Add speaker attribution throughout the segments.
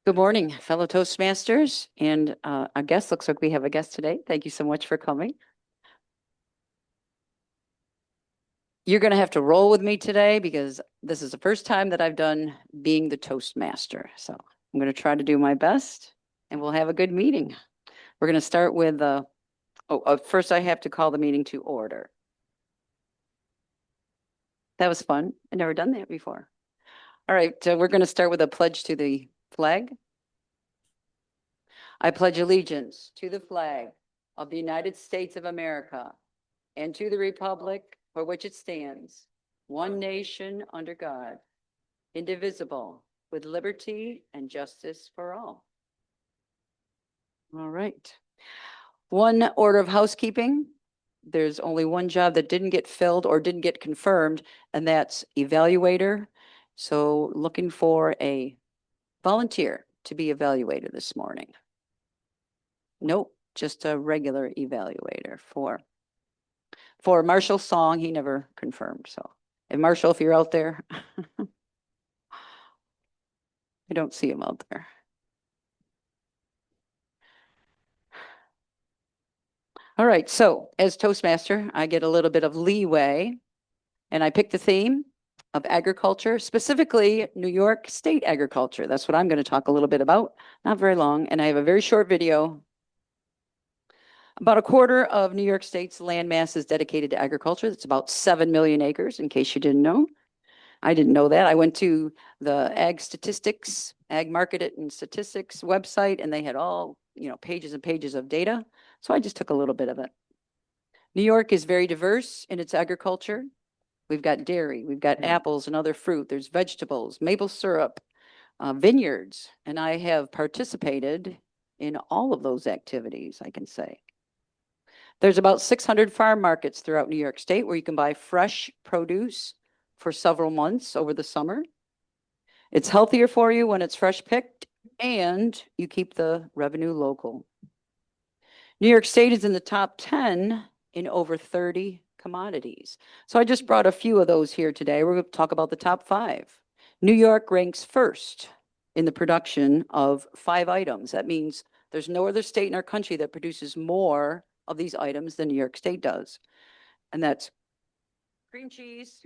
Speaker 1: Good morning, fellow Toastmasters, and our guest. Looks like we have a guest today. Thank you so much for coming. You're going to have to roll with me today because this is the first time that I've done being the Toastmaster. So I'm going to try to do my best, and we'll have a good meeting. We're going to start with, first I have to call the meeting to order. That was fun. I've never done that before. All right, we're going to start with a pledge to the flag. I pledge allegiance to the flag of the United States of America and to the republic for which it stands, one nation under God, indivisible, with liberty and justice for all. All right. One order of housekeeping. There's only one job that didn't get filled or didn't get confirmed, and that's evaluator. So looking for a volunteer to be evaluator this morning. Nope, just a regular evaluator for Marshall Song. He never confirmed. So, and Marshall, if you're out there, I don't see him out there. All right. So, as Toastmaster, I get a little bit of leeway, and I picked the theme of agriculture, specifically New York State agriculture. That's what I'm going to talk a little bit about. Not very long, and I have a very short video. About a quarter of New York State's land mass is dedicated to agriculture. That's about 7 million acres, in case you didn't know. I didn't know that. I went to the Ag Market and Statistics website, and they had all, pages and pages of data. So I just took a little bit of it. New York is very diverse in its agriculture. We've got dairy, we've got apples and other fruit. There's vegetables, maple syrup, vineyards, and I have participated in all of those activities, I can say. There's about 600 farm markets throughout New York State where you can buy fresh produce for several months over the summer. It's healthier for you when it's fresh picked, and you keep the revenue local. New York State is in the top 10 in over 30 commodities. So I just brought a few of those here today. We're going to talk about the top 5. New York ranks first in the production of 5 items. That means there's no other state in our country that produces more of these items than New York State does. And that's cream cheese,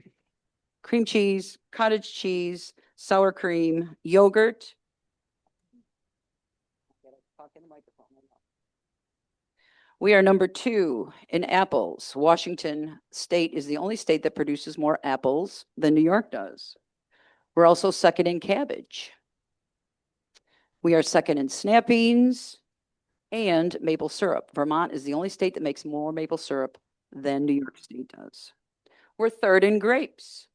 Speaker 1: cottage cheese, sour cream, yogurt. We are number 2 in apples. Washington State is the only state that produces more apples than New York does. We're also second in cabbage. We are second in snap beans and maple syrup. Vermont is the only state that makes more maple syrup than New York State does. We're third in grapes.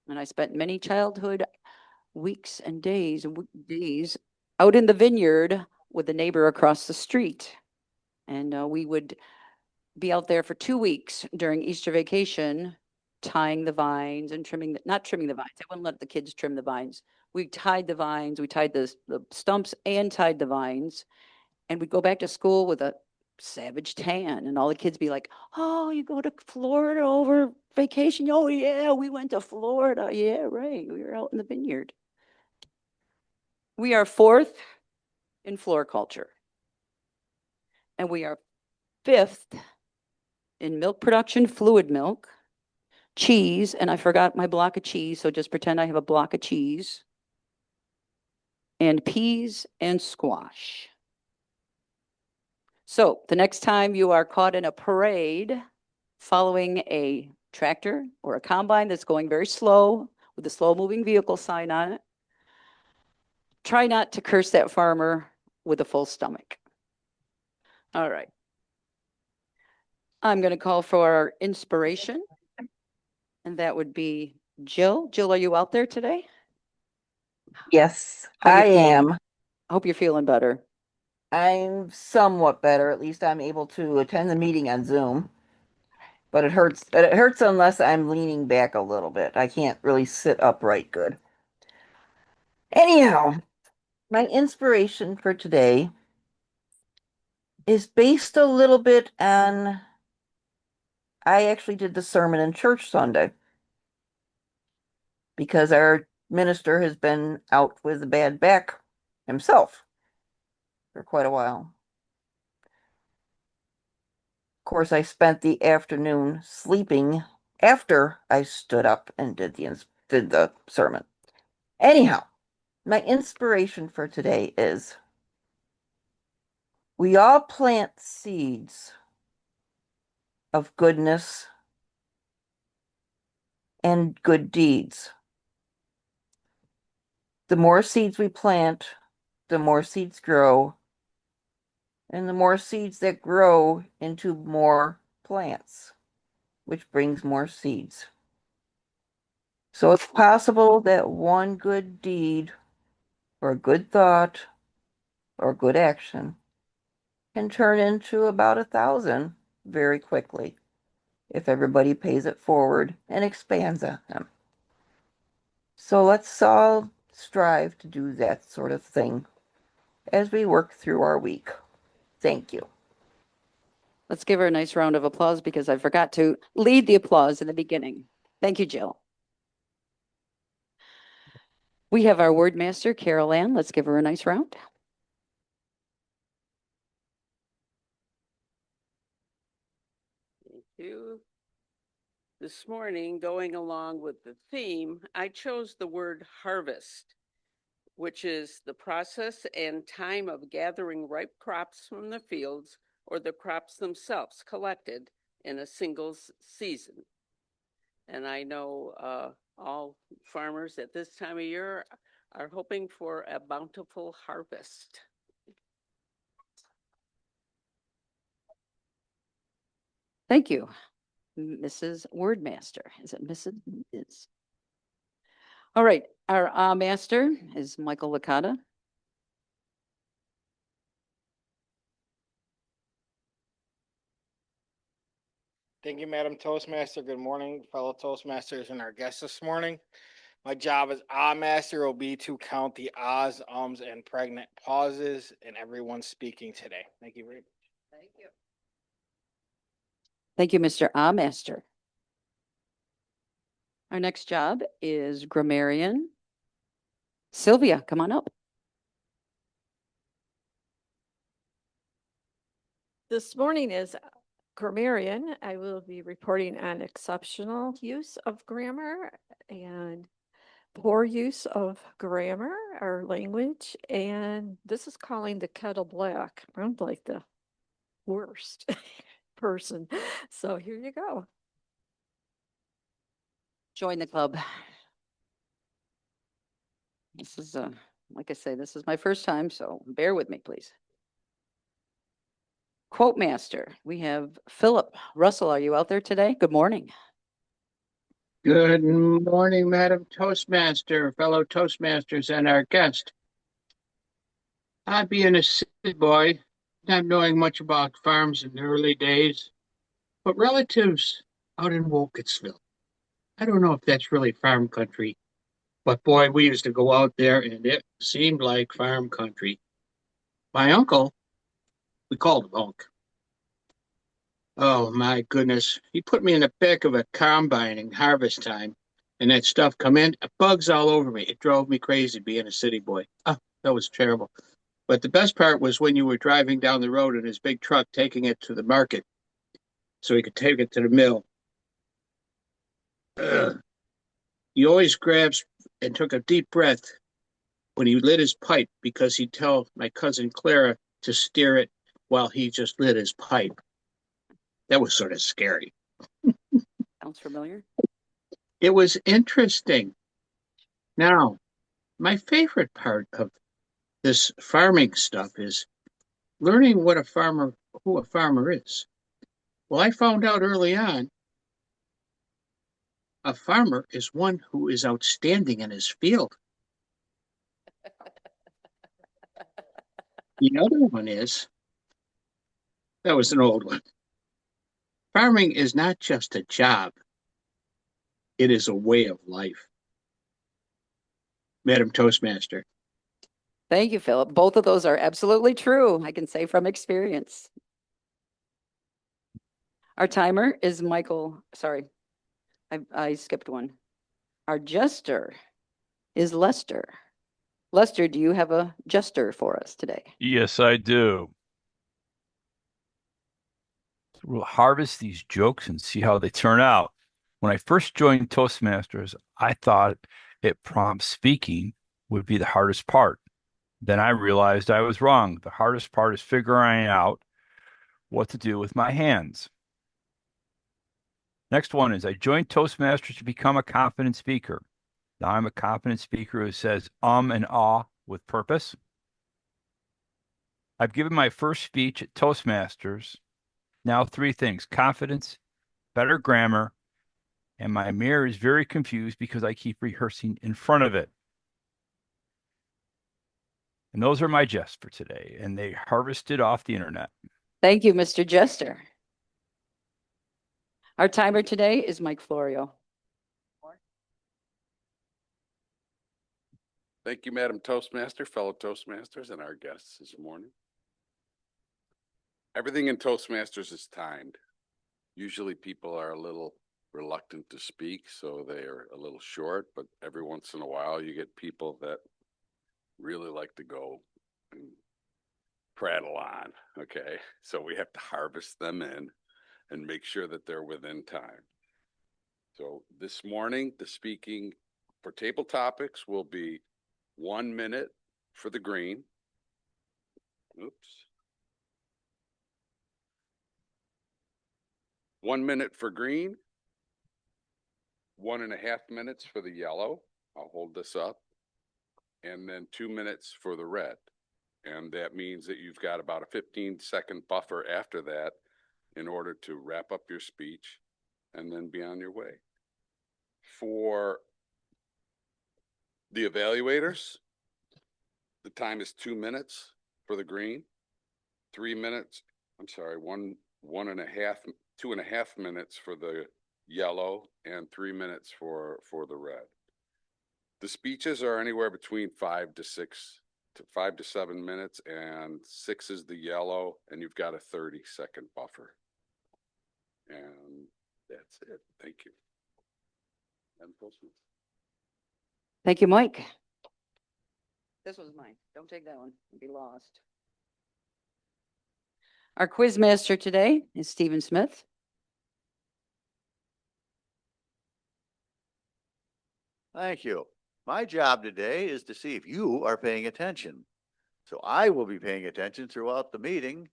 Speaker 1: And I spent many childhood weeks and days out in the vineyard with the neighbor across the street. And we would be out there for 2 weeks during Easter vacation, tying the vines and not trimming the vines. I wouldn't let the kids trim the vines. We tied the vines, we tied the stumps and tied the vines. And we'd go back to school with a savage tan, and all the kids be like, "Oh, you go to Florida over vacation? Oh yeah, we went to Florida. Yeah, right. We were out in the vineyard." We are 4th in floriculture, and we are 5th in milk production, fluid milk, cheese, and I forgot my block of cheese, so just pretend I have a block of cheese, and peas and squash. So the next time you are caught in a parade following a tractor or a combine that's going very slow with a slow moving vehicle sign on it, try not to curse that farmer with a full stomach. All right. I'm going to call for our inspiration, and that would be Jill. Jill, are you out there today?
Speaker 2: Yes,
Speaker 1: How you
Speaker 2: I
Speaker 1: feeling?
Speaker 2: am.
Speaker 1: I hope you're feeling better.
Speaker 2: I'm somewhat better. At least I'm able to attend the meeting on Zoom. But it hurts. It hurts unless I'm leaning back a little bit. I can't really sit upright good. Anyhow, my inspiration for today is based a little bit on I actually did the sermon in church Sunday because our minister has been out with a bad back himself for quite a while. Of course, I spent the afternoon sleeping after I stood up and did the sermon. Anyhow, my inspiration for today is we all plant seeds of goodness and good deeds. The more seeds we plant, the more seeds grow, and the more seeds that grow into more plants, which brings more seeds. So it's possible that one good deed or a good thought or good action can turn into about 1,000 very quickly if everybody pays it forward and expands on them. So let's all strive to do that sort of thing as we work through our week. Thank you.
Speaker 1: Let's give her a nice round of applause because I forgot to lead the applause in the beginning. Thank you, Jill. We have our word master, Carol Ann. Let's give her a nice round.
Speaker 3: Thank you. This morning, going along with the theme, I chose the word harvest, which is the process and time of gathering ripe crops from the fields or the crops themselves collected in a single season. And I know all farmers at this time of year are hoping for a bountiful harvest.
Speaker 1: Thank you, Mrs. Wordmaster. Is it Mrs.? Is. All right, our master is Michael Licata.
Speaker 4: Thank you, Madam Toastmaster. Good morning, fellow Toastmasters and our guests this morning. My job as master will be to count the ahs, ums, and pregnant pauses in everyone speaking today. Thank you very much.
Speaker 3: Thank you.
Speaker 1: Thank you, Mr. Master. Our next job is grammarian. Sylvia, come on up.
Speaker 5: This morning is grammarian. I will be reporting on exceptional use of grammar and poor use of grammar or language. And this is calling the kettle black. I'm like the worst person. So here you go.
Speaker 1: Join the club. This is, like I say, this is my first time, so bear with me, please. Quote master, we have Philip. Russell, are you out there today? Good morning.
Speaker 6: Good morning, Madam Toastmaster, fellow Toastmasters, and our guest. I, being a city boy, not knowing much about farms in the early days, but relatives out in Wolcottsville. I don't know if that's really farm country, but boy, we used to go out there and it seemed like farm country. My uncle, we called him Unc. Oh my goodness. He put me in the back of a combine in harvest time, and that stuff come in, bugs all over me. It drove me crazy being a city boy. Oh, that was terrible. But the best part was when you were driving down the road in his big truck taking it to the market so he could take it to the mill. Ugh. He always grabs and took a deep breath when he lit his pipe because he'd tell my cousin Clara to steer it while he just lit his pipe. That was sort of scary.
Speaker 1: Sounds familiar.
Speaker 6: It was interesting. Now, my favorite part of this farming stuff is learning who a farmer is. Well, I found out early on a farmer is one who is outstanding in his field. The other one is, that was an old one. Farming is not just a job, it is a way of life. Madam Toastmaster.
Speaker 1: Thank you, Philip. Both of those are absolutely true. I can say from experience. Our timer is Michael. Sorry, I skipped one. Our jester is Lester. Lester, do you have a jester for us today?
Speaker 7: Yes, I do. We'll harvest these jokes and see how they turn out. When I first joined Toastmasters, I thought it prompt speaking would be the hardest part. Then I realized I was wrong. The hardest part is figuring out what to do with my hands. Next one is I joined Toastmasters to become a confident speaker. Now I'm a confident speaker who says and ah with purpose. I've given my first speech at Toastmasters. Now three things: confidence, better grammar, and my mirror is very confused because I keep rehearsing in front of it. And those are my jests for today, and they harvested off the internet.
Speaker 1: Thank you, Mr. Jester. Our timer today is Mike Florio.
Speaker 8: Thank you, Madam Toastmaster, fellow Toastmasters, and our guests this morning. Everything in Toastmasters is timed. Usually people are a little reluctant to speak, so they're a little short, but every once in a while you get people that really like to go and prattle on, okay? So we have to harvest them in and make sure that they're within time. So this morning, the speaking for table topics will be 1 minute for the green. Oops. 1 minute for green, 1.5 minutes for the yellow. I'll hold this up. And then 2 minutes for the red. And that means that you've got about a 15-second buffer after that in order to wrap up your speech and then be on your way. For the evaluators, the time is 2 minutes for the green, 3 minutes, I'm sorry, 2.5 minutes for the yellow, and 3 minutes for the red. The speeches are anywhere between 5 to 7 minutes, and 6 is the yellow, and you've got a 30-second buffer. And that's it. Thank you. Madam Postman.
Speaker 1: Thank you, Mike. This was mine. Don't take that one. You'll be lost. Our quiz master today is Stephen Smith.
Speaker 9: Thank you. My job today is to see if you are paying attention. So I will be paying attention throughout the meeting,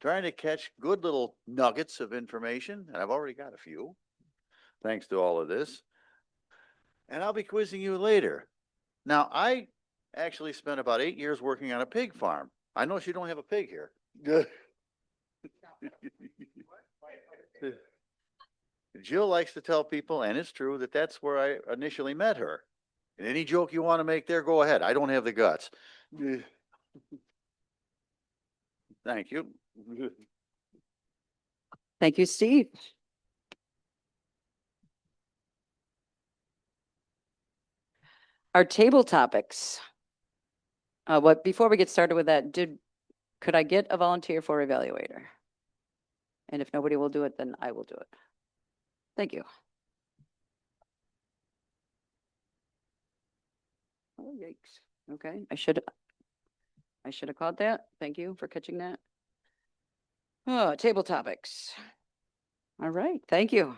Speaker 9: trying to catch good little nuggets of information, and I've already got a few, thanks to all of this. And I'll be quizzing you later. Now, I actually spent about 8 years working on a pig farm. I notice you don't have a pig here. Jill likes to tell people, and it's true, that that's where I initially met her. And any joke you want to make there, go ahead. I don't have the guts. Thank you.
Speaker 1: Thank you, Steve. Our table topics. Before we get started with that, could I get a volunteer for evaluator? And if nobody will do it, then I will do it. Thank you. Oh, yikes. Okay, I should have caught that. Thank you for catching that. Oh, table topics. All right, thank you.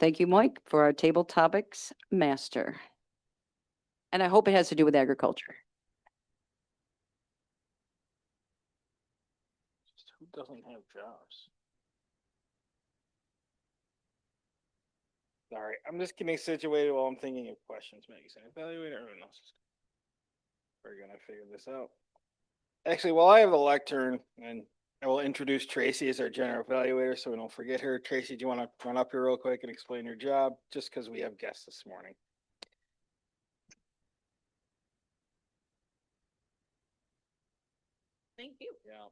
Speaker 1: Thank you, Mike, for our table topics master. And I hope it has to do with agriculture.
Speaker 4: Who doesn't have jobs? Sorry, I'm just getting situated while I'm thinking of questions. Maybe say evaluator. Everyone else is. We're gonna figure this out. Actually, while I have the lectern, and I will introduce Tracy as our general evaluator, so we don't forget her. Tracy, do you want to run up here real quick and explain your job? Just because we have guests this morning.
Speaker 10: Thank you.
Speaker 4: Yeah.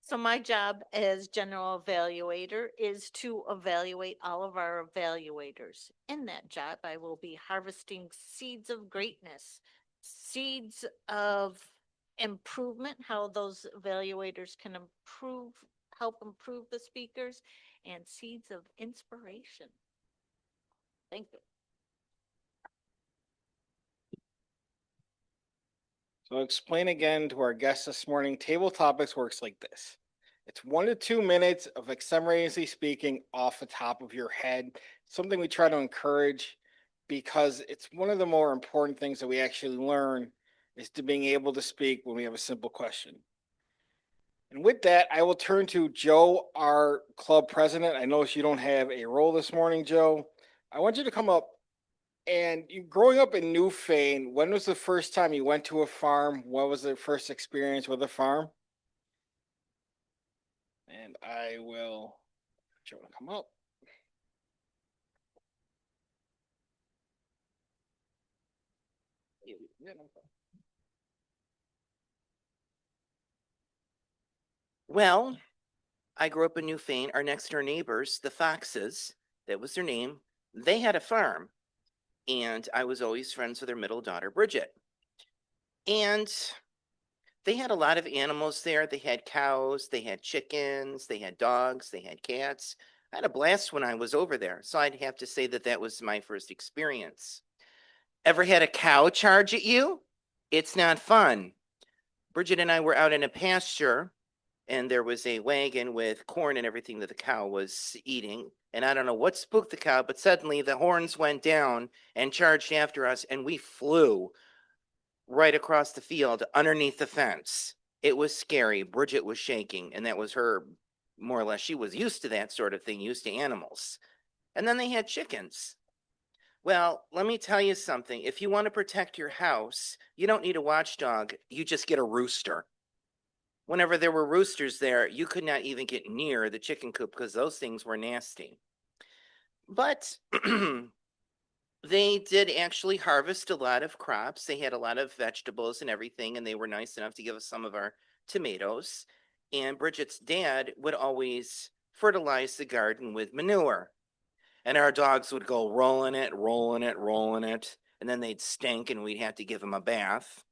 Speaker 10: So my job as general evaluator is to evaluate all of our evaluators. In that job, I will be harvesting seeds of greatness, seeds of improvement, how those evaluators can help improve the speakers, and seeds of inspiration. Thank you.
Speaker 4: So I'll explain again to our guests this morning, table topics works like this. It's 1 to 2 minutes of extemporaneously speaking off the top of your head, something we try to encourage because it's one of the more important things that we actually learn is to being able to speak when we have a simple question. And with that, I will turn to Joe, our club president. I notice you don't have a role this morning, Joe. I want you to come up. And you growing up in Newfane, when was the first time you went to a farm? What was the first experience with a farm? And I will Joe to come up. Yeah, no problem.
Speaker 11: Well, I grew up in Newfane. Our next door neighbors, the Foxes, that was their name, they had a farm. And I was always friends with their middle daughter, Bridget. And they had a lot of animals there. They had cows, they had chickens, they had dogs, they had cats. I had a blast when I was over there. So I'd have to say that that was my first experience. Ever had a cow charge at you? It's not fun. Bridget and I were out in a pasture, and there was a wagon with corn and everything that the cow was eating. And I don't know what spooked the cow, but suddenly the horns went down and charged after us, and we flew right across the field underneath the fence. It was scary. Bridget was shaking, and that was her, more or less. She was used to that sort of thing, used to animals. And then they had chickens. Well, let me tell you something. If you want to protect your house, you don't need a watchdog. You just get a rooster. Whenever there were roosters there, you could not even get near the chicken coop because those things were nasty. But they did actually harvest a lot of crops. They had a lot of vegetables and everything, and they were nice enough to give us some of our tomatoes. And Bridget's dad would always fertilize the garden with manure. And our dogs would go rolling it, rolling it, rolling it, and then they'd stink and we'd have to give them a bath.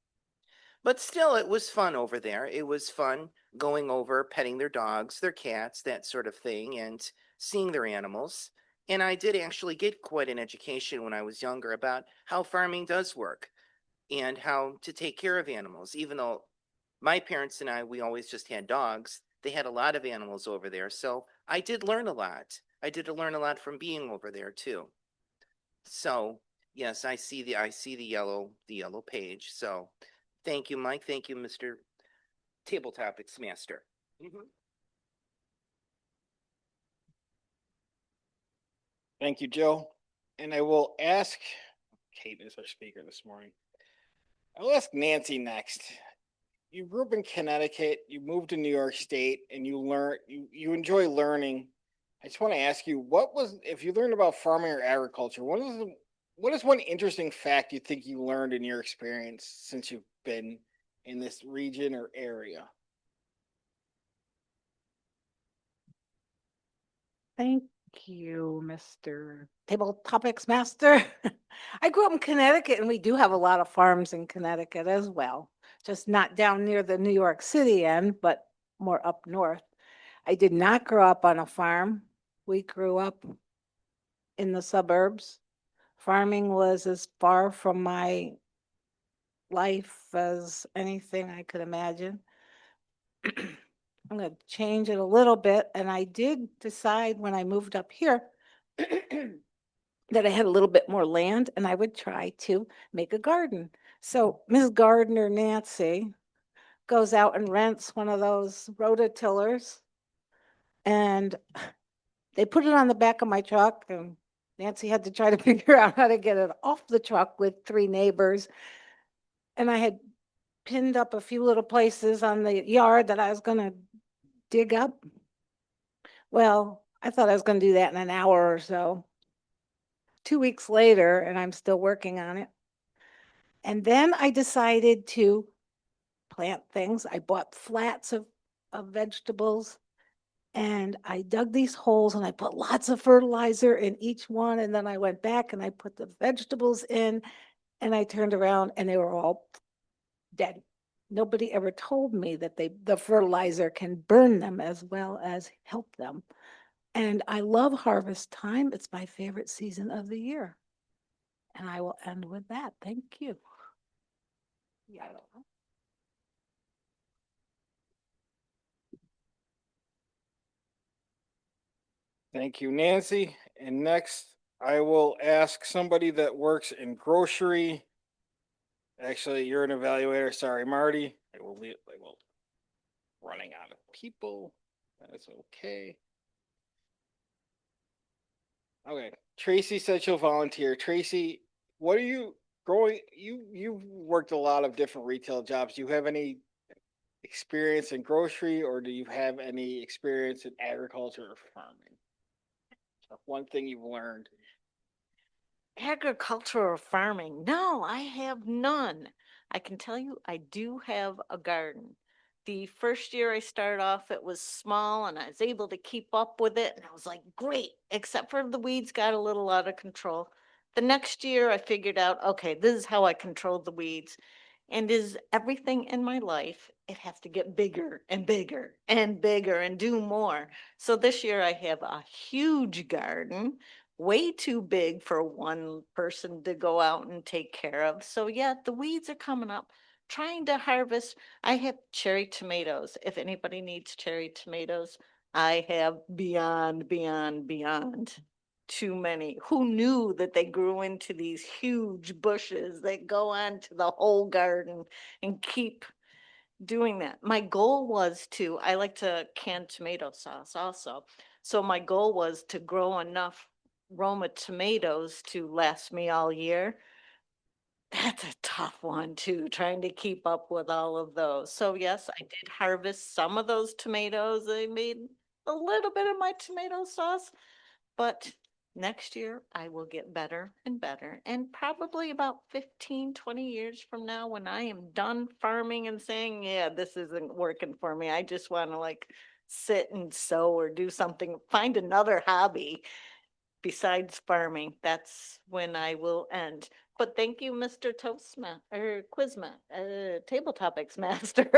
Speaker 11: But still, it was fun over there. It was fun going over, petting their dogs, their cats, that sort of thing, and seeing their animals. And I did actually get quite an education when I was younger about how farming does work and how to take care of animals. Even though my parents and I, we always just had dogs, they had a lot of animals over there. So I did learn a lot. I did learn a lot from being over there too. So yes, I see the yellow page. So thank you, Mike. Thank you, Mr. Table Topics Master.
Speaker 4: Thank you, Joe. And I will ask, Kate is our speaker this morning. I will ask Nancy next. You grew up in Connecticut, you moved to New York State, and you enjoy learning. I just want to ask you, if you learned about farming or agriculture, what is one interesting fact you think you learned in your experience since you've been in this region or area?
Speaker 12: Thank you, Mr. Table Topics Master. I grew up in Connecticut, and we do have a lot of farms in Connecticut as well, just not down near the New York City end, but more up north. I did not grow up on a farm. We grew up in the suburbs. Farming was as far from my life as anything I could imagine. I'm going to change it a little bit. And I did decide when I moved up here that I had a little bit more land and I would try to make a garden. So Ms. Gardner Nancy goes out and rents one of those rototillers, and they put it on the back of my truck, and Nancy had to try to figure out how to get it off the truck with 3 neighbors. And I had pinned up a few little places on the yard that I was going to dig up. Well, I thought I was going to do that in an hour or so. 2 weeks later, and I'm still working on it. And then I decided to plant things. I bought flats of vegetables, and I dug these holes and I put lots of fertilizer in each one. And then I went back and I put the vegetables in, and I turned around and they were all dead. Nobody ever told me that the fertilizer can burn them as well as help them. And I love harvest time. It's my favorite season of the year. And I will end with that. Thank you. Yeah.
Speaker 4: Thank you, Nancy. And next, I will ask somebody that works in grocery. Actually, you're an evaluator. Sorry, Marty. I will running out of people. That's okay. Okay. Tracy said she'll volunteer. Tracy, what are you you've worked a lot of different retail jobs. Do you have any experience in grocery, or do you have any experience in agriculture or farming? One thing you've learned.
Speaker 10: Agriculture or farming? No, I have none. I can tell you I do have a garden. The first year I started off, it was small and I was able to keep up with it. And I was like, great, except for the weeds got a little out of control. The next year I figured out, okay, this is how I control the weeds. And is everything in my life, it has to get bigger and bigger and bigger and do more. So this year I have a huge garden, way too big for one person to go out and take care of. So yeah, the weeds are coming up. Trying to harvest. I have cherry tomatoes. If anybody needs cherry tomatoes, I have beyond too many. Who knew that they grew into these huge bushes that go on to the whole garden and keep doing that? My goal was to, I like to can tomato sauce also. So my goal was to grow enough Roma tomatoes to last me all year. That's a tough one too, trying to keep up with all of those. So yes, I did harvest some of those tomatoes. I made a little bit of my tomato sauce, but next year I will get better and better. And probably about 15, 20 years from now, when I am done farming and saying, yeah, this isn't working for me, I just want to like sit and sew or do something, find another hobby besides farming, that's when I will end. But thank you, Mr. Toastmaster or Table Topics Master.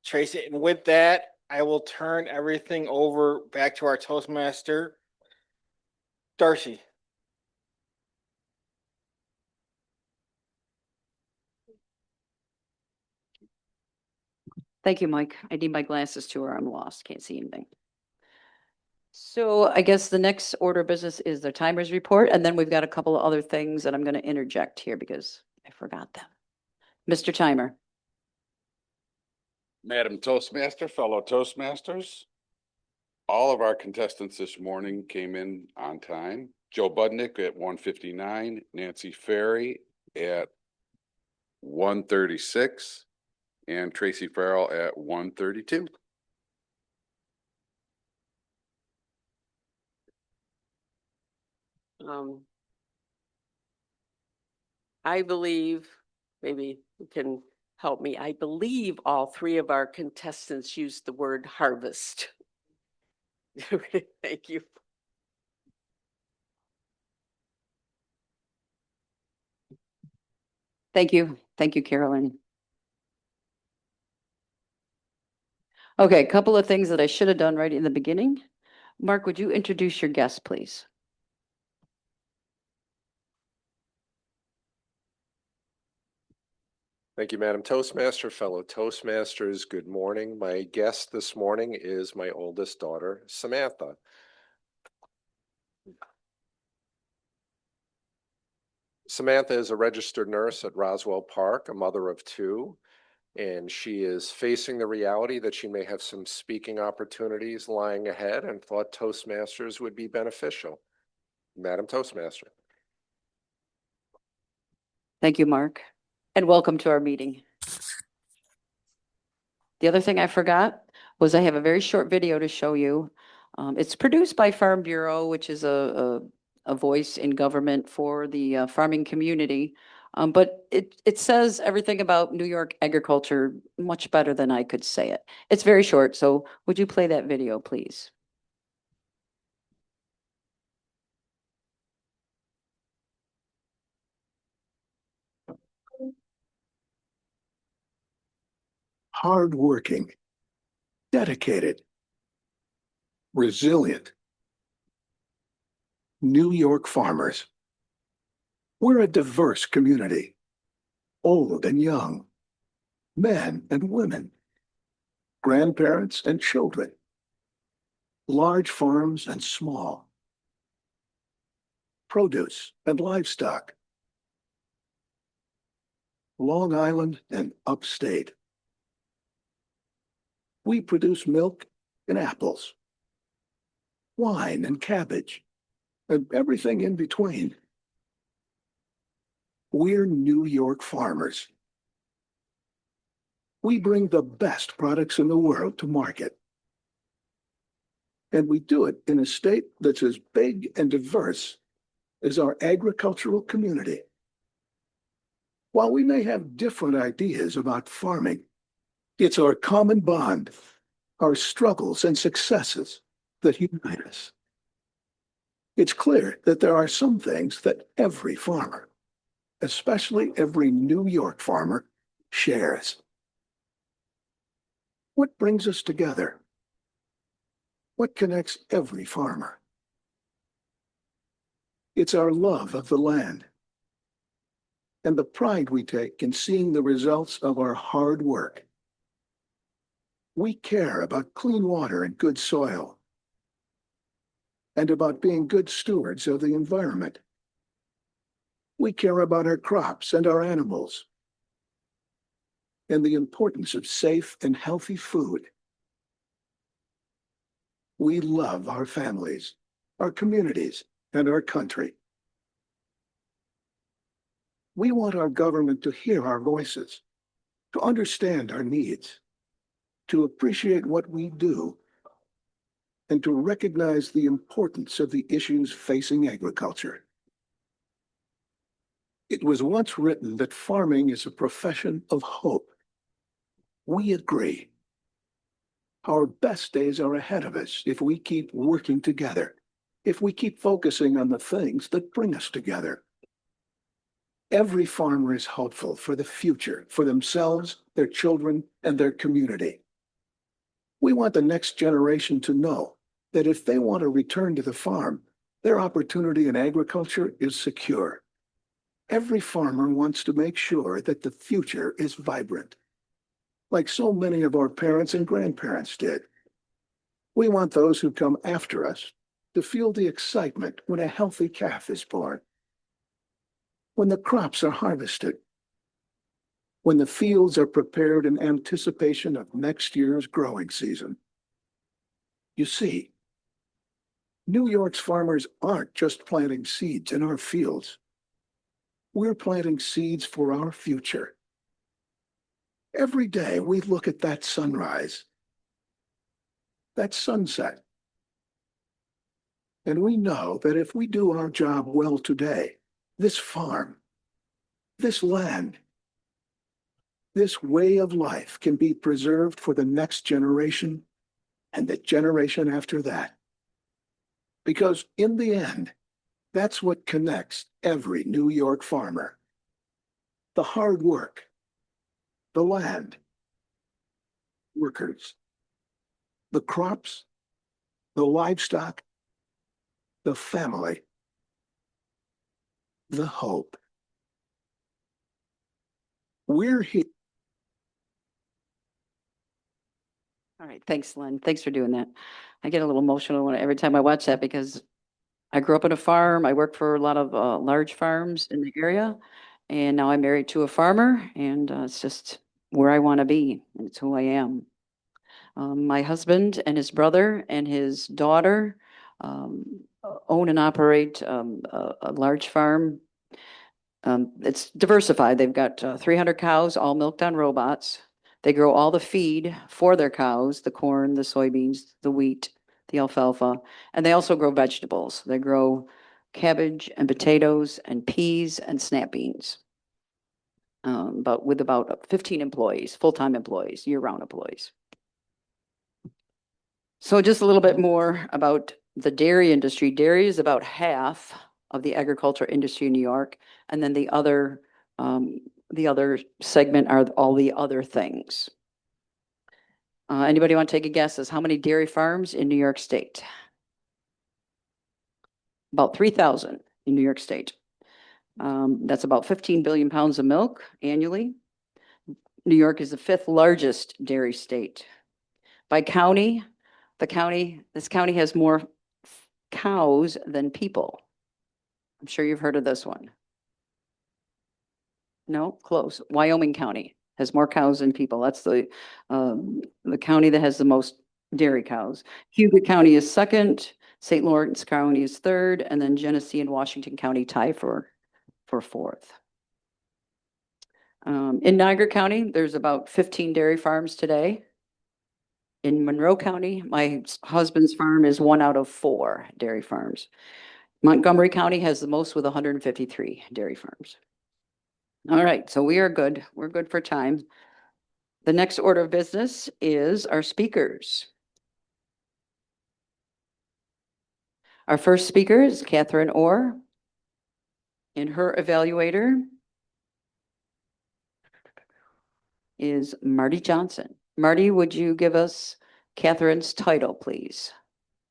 Speaker 4: Tracy, and with that, I will turn everything over back to our Toastmaster, Darcy.
Speaker 1: Thank you, Mike. I need my glasses too, or I'm lost. Can't see anything. So I guess the next order of business is the timers report, and then we've got a couple of other things that I'm going to interject here because I forgot them. Mr. Timer.
Speaker 8: Madam Toastmaster, fellow Toastmasters, all of our contestants this morning came in on time. Joe Budnick at 1:59, Nancy Ferry at 1:36, and Tracy Farrell at 1:32.
Speaker 3: I believe, maybe you can help me. I believe all three of our contestants used the word harvest. Thank you.
Speaker 1: Thank you. Thank you, Carolyn. Okay, a couple of things that I should have done right in the beginning. Mark, would you introduce your guest, please?
Speaker 13: Thank you, Madam Toastmaster, fellow Toastmasters. Good morning. My guest this morning is my oldest daughter, Samantha. Samantha is a registered nurse at Roswell Park, a mother of two, and she is facing the reality that she may have some speaking opportunities lying ahead and thought Toastmasters would be beneficial. Madam Toastmaster.
Speaker 1: Thank you, Mark, and welcome to our meeting. The other thing I forgot was I have a very short video to show you. It's produced by Farm Bureau, which is a voice in government for the farming community. But it says everything about New York agriculture much better than I could say it. It's very short, so would you play that video, please?
Speaker 14: Hardworking, dedicated, resilient. New York farmers. We're a diverse community, old and young, men and women, grandparents and children. large farms and small, produce and livestock, Long Island and upstate. We produce milk and apples, wine and cabbage, and everything in between. We're New York farmers. We bring the best products in the world to market. And we do it in a state that's as big and diverse as our agricultural community. While we may have different ideas about farming, it's our common bond, our struggles and successes that unite us. It's clear that there are some things that every farmer, especially every New York farmer, shares. What brings us together? What connects every farmer? It's our love of the land and the pride we take in seeing the results of our hard work. We care about clean water and good soil, and about being good stewards of the environment. We care about our crops and our animals, and the importance of safe and healthy food. We love our families, our communities, and our country. We want our government to hear our voices, to understand our needs, to appreciate what we do, and to recognize the importance of the issues facing agriculture. It was once written that farming is a profession of hope. We agree. Our best days are ahead of us if we keep working together, if we keep focusing on the things that bring us together. Every farmer is hopeful for the future, for themselves, their children, and their community. We want the next generation to know that if they want to return to the farm, their opportunity in agriculture is secure. Every farmer wants to make sure that the future is vibrant, like so many of our parents and grandparents did. We want those who come after us to feel the excitement when a healthy calf is born, when the crops are harvested, when the fields are prepared in anticipation of next year's growing season. You see, New York's farmers aren't just planting seeds in our fields. We're planting seeds for our future. Every day we look at that sunrise, that sunset, and we know that if we do our job well today, this farm, this land, this way of life can be preserved for the next generation and the generation after that. Because in the end, that's what connects every New York farmer. The hard work, the land, workers, the crops, the livestock, the family, the hope. We're here.
Speaker 1: All right, thanks, Len. Thanks for doing that. I get a little emotional every time I watch that because I grew up on a farm. I worked for a lot of large farms in the area, and now I'm married to a farmer, and it's just where I want to be, and it's who I am. My husband and his brother and his daughter own and operate a large farm. It's diversified. They've got 300 cows, all milked on robots. They grow all the feed for their cows, the corn, the soybeans, the wheat, the alfalfa, and they also grow vegetables. They grow cabbage and potatoes and peas and snap beans. But with about 15 employees, full-time employees, year-round employees. So just a little bit more about the dairy industry. Dairy is about half of the agriculture industry in New York, and then the other segment are all the other things. Anybody want to take a guess as how many dairy farms in New York State? About 3,000 in New York State. That's about 15 billion pounds of milk annually. New York is the 5th largest dairy state. By county, This county has more cows than people. I'm sure you've heard of this one. No, close. Wyoming County has more cows than people. That's the county that has the most dairy cows. Hugo County is second, St. Lawrence County is third, and then Genesee and Washington County tie for fourth. In Niagara County, there's about 15 dairy farms today. In Monroe County, my husband's farm is 1 out of 4 dairy farms. Montgomery County has the most with 153 dairy farms. All right, so we are good. We're good for time. The next order of business is our speakers. Our first speaker is Catherine Orr. And her evaluator is Marty Johnson. Marty, would you give us Catherine's title, please?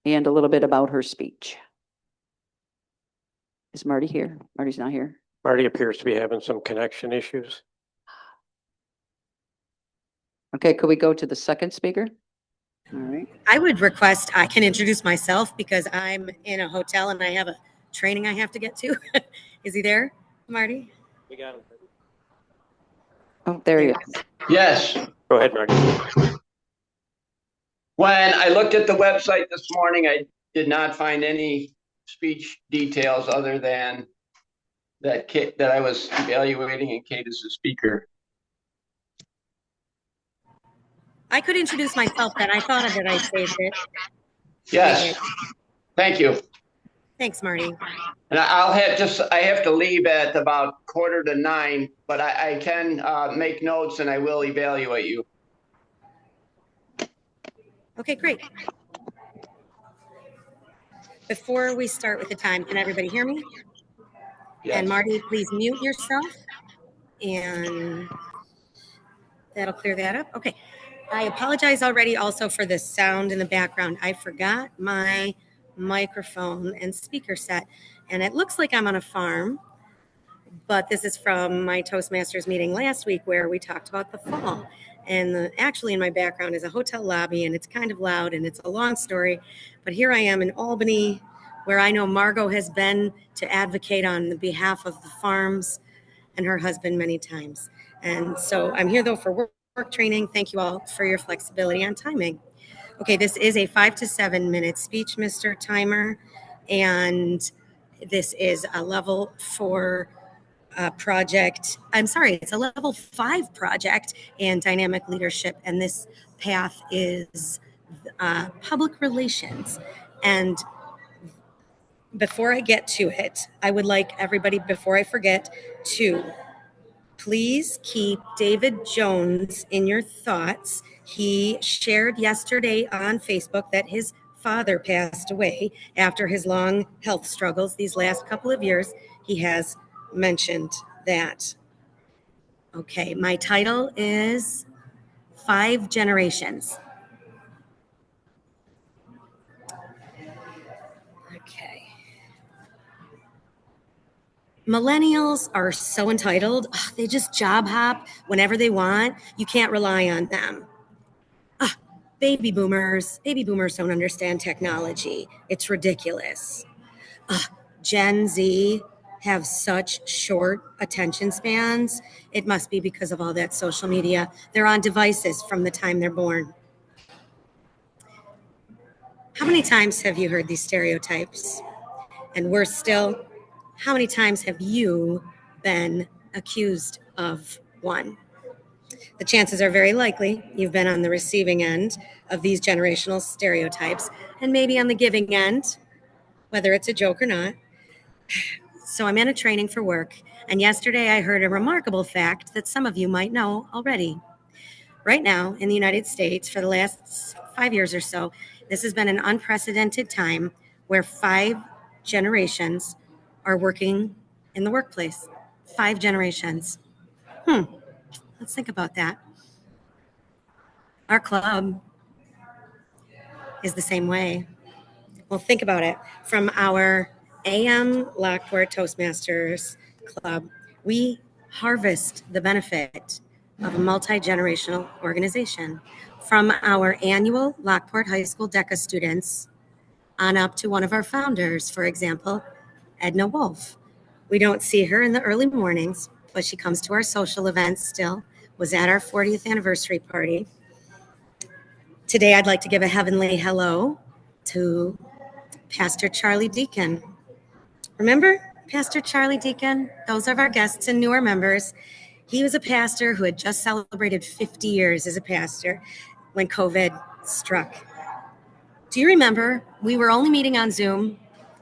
Speaker 1: And a little bit about her speech. Is Marty here? Marty's not here.
Speaker 15: Marty appears to be having some connection issues.
Speaker 1: Okay, could we go to the second speaker? All right.
Speaker 16: I would request I can introduce myself because I'm in a hotel and I have a training I have to get to. Is he there, Marty?
Speaker 15: We got him.
Speaker 1: Oh, there he is.
Speaker 15: Yes. Go ahead, Marty.
Speaker 17: When I looked at the website this morning, I did not find any speech details other than that Kate, that I was evaluating and Kate is the speaker.
Speaker 16: I could introduce myself then. I thought of it. I saved it.
Speaker 17: Yes. Thank you.
Speaker 16: Thanks, Marty.
Speaker 17: And I have to leave at about 8:45, but I can make notes and I will evaluate you.
Speaker 16: Okay, great. Before we start with the time, can everybody hear me?
Speaker 17: Yes.
Speaker 16: And Marty, please mute yourself. And that'll clear that up. Okay. I apologize already also for the sound in the background. I forgot my microphone and speaker set. And it looks like I'm on a farm, but this is from my Toastmasters meeting last week where we talked about the fall. And actually in my background is a hotel lobby and it's kind of loud and it's a long story. But here I am in Albany where I know Margot has been to advocate on the behalf of the farms and her husband many times. And so I'm here though for work training. Thank you all for your flexibility on timing. Okay, this is a 5 to 7 minute speech, Mr. Timer. And this is a level 4 project. I'm sorry, it's a level 5 project in dynamic leadership. And this path is public relations. And before I get to it, I would like everybody, before I forget, to please keep David Jones in your thoughts. He shared yesterday on Facebook that his father passed away after his long health struggles these last couple of years. He has mentioned that. Okay, my title is 5 Generations. Okay. Millennials are so entitled. Ugh, they just job hop whenever they want. You can't rely on them. Baby boomers don't understand technology. It's ridiculous. Gen Z have such short attention spans. It must be because of all that social media. They're on devices from the time they're born. How many times have you heard these stereotypes? And worse still, how many times have you been accused of one? The chances are very likely you've been on the receiving end of these generational stereotypes and maybe on the giving end, whether it's a joke or not. So I'm in a training for work, and yesterday I heard a remarkable fact that some of you might know already. Right now in the United States, for the last 5 years or so, this has been an unprecedented time where 5 generations are working in the workplace. 5 generations. Let's think about that. Our club is the same way. Well, think about it. From our AM Lockport Toastmasters Club, we harvest the benefit of a multi-generational organization, from our annual Lockport High School DECA students on up to one of our founders, for example, Edna Wolf. We don't see her in the early mornings, but she comes to our social events still, was at our 40th anniversary party. Today, I'd like to give a heavenly hello to Pastor Charlie Deacon. Remember Pastor Charlie Deacon? Those are our guests and newer members. He was a pastor who had just celebrated 50 years as a pastor when COVID struck. Do you remember we were only meeting on Zoom,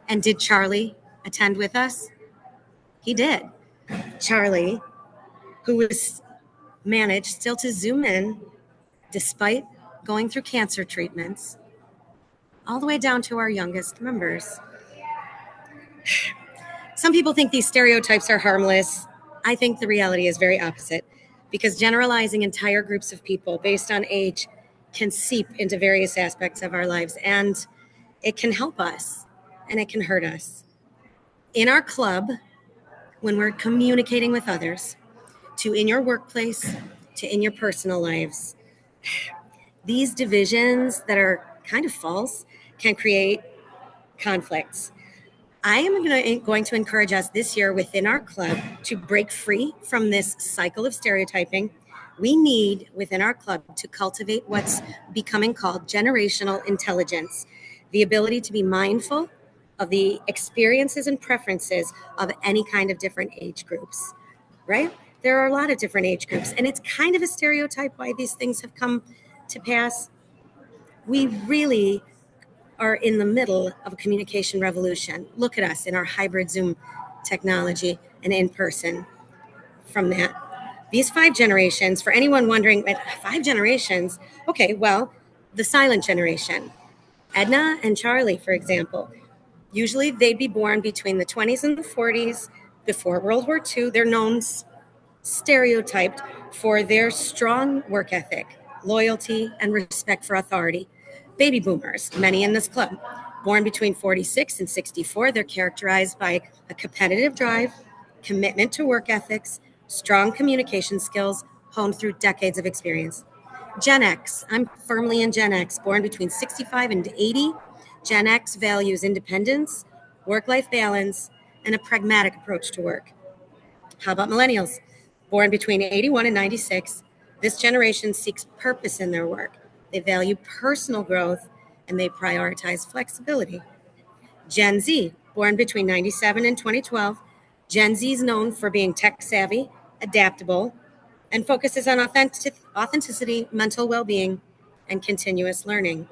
Speaker 16: and did Charlie attend with us? He did. Charlie, who was managed still to Zoom in despite going through cancer treatments, all the way down to our youngest members. Some people think these stereotypes are harmless. I think the reality is very opposite, because generalizing entire groups of people based on age can seep into various aspects of our lives, and it can help us and it can hurt us. In our club, when we're communicating with others, to in your workplace, to in your personal lives, these divisions that are kind of false can create conflicts. I am going to encourage us this year within our club to break free from this cycle of stereotyping. We need within our club to cultivate what's becoming called generational intelligence, the ability to be mindful of the experiences and preferences of any kind of different age groups, right? There are a lot of different age groups, and it's kind of a stereotype why these things have come to pass. We really are in the middle of a communication revolution. Look at us in our hybrid Zoom technology and in person from that. These 5 generations, for anyone wondering, 5 generations, okay, well, the silent generation, Edna and Charlie, for example, usually they'd be born between the 20s and the 40s before World War II. They're known stereotyped for their strong work ethic, loyalty, and respect for authority. Baby boomers, many in this club, born between 46 and 64, they're characterized by a competitive drive, commitment to work ethics, strong communication skills honed through decades of experience. Gen X, I'm firmly in Gen X, born between 65 and 80. Gen X values independence, work-life balance, and a pragmatic approach to work. How about millennials? Born between 81 and 96, this generation seeks purpose in their work. They value personal growth and they prioritize flexibility. Gen Z, born between 97 and 2012, Gen Z is known for being tech savvy, adaptable, and focuses on authenticity, mental well-being, and continuous learning.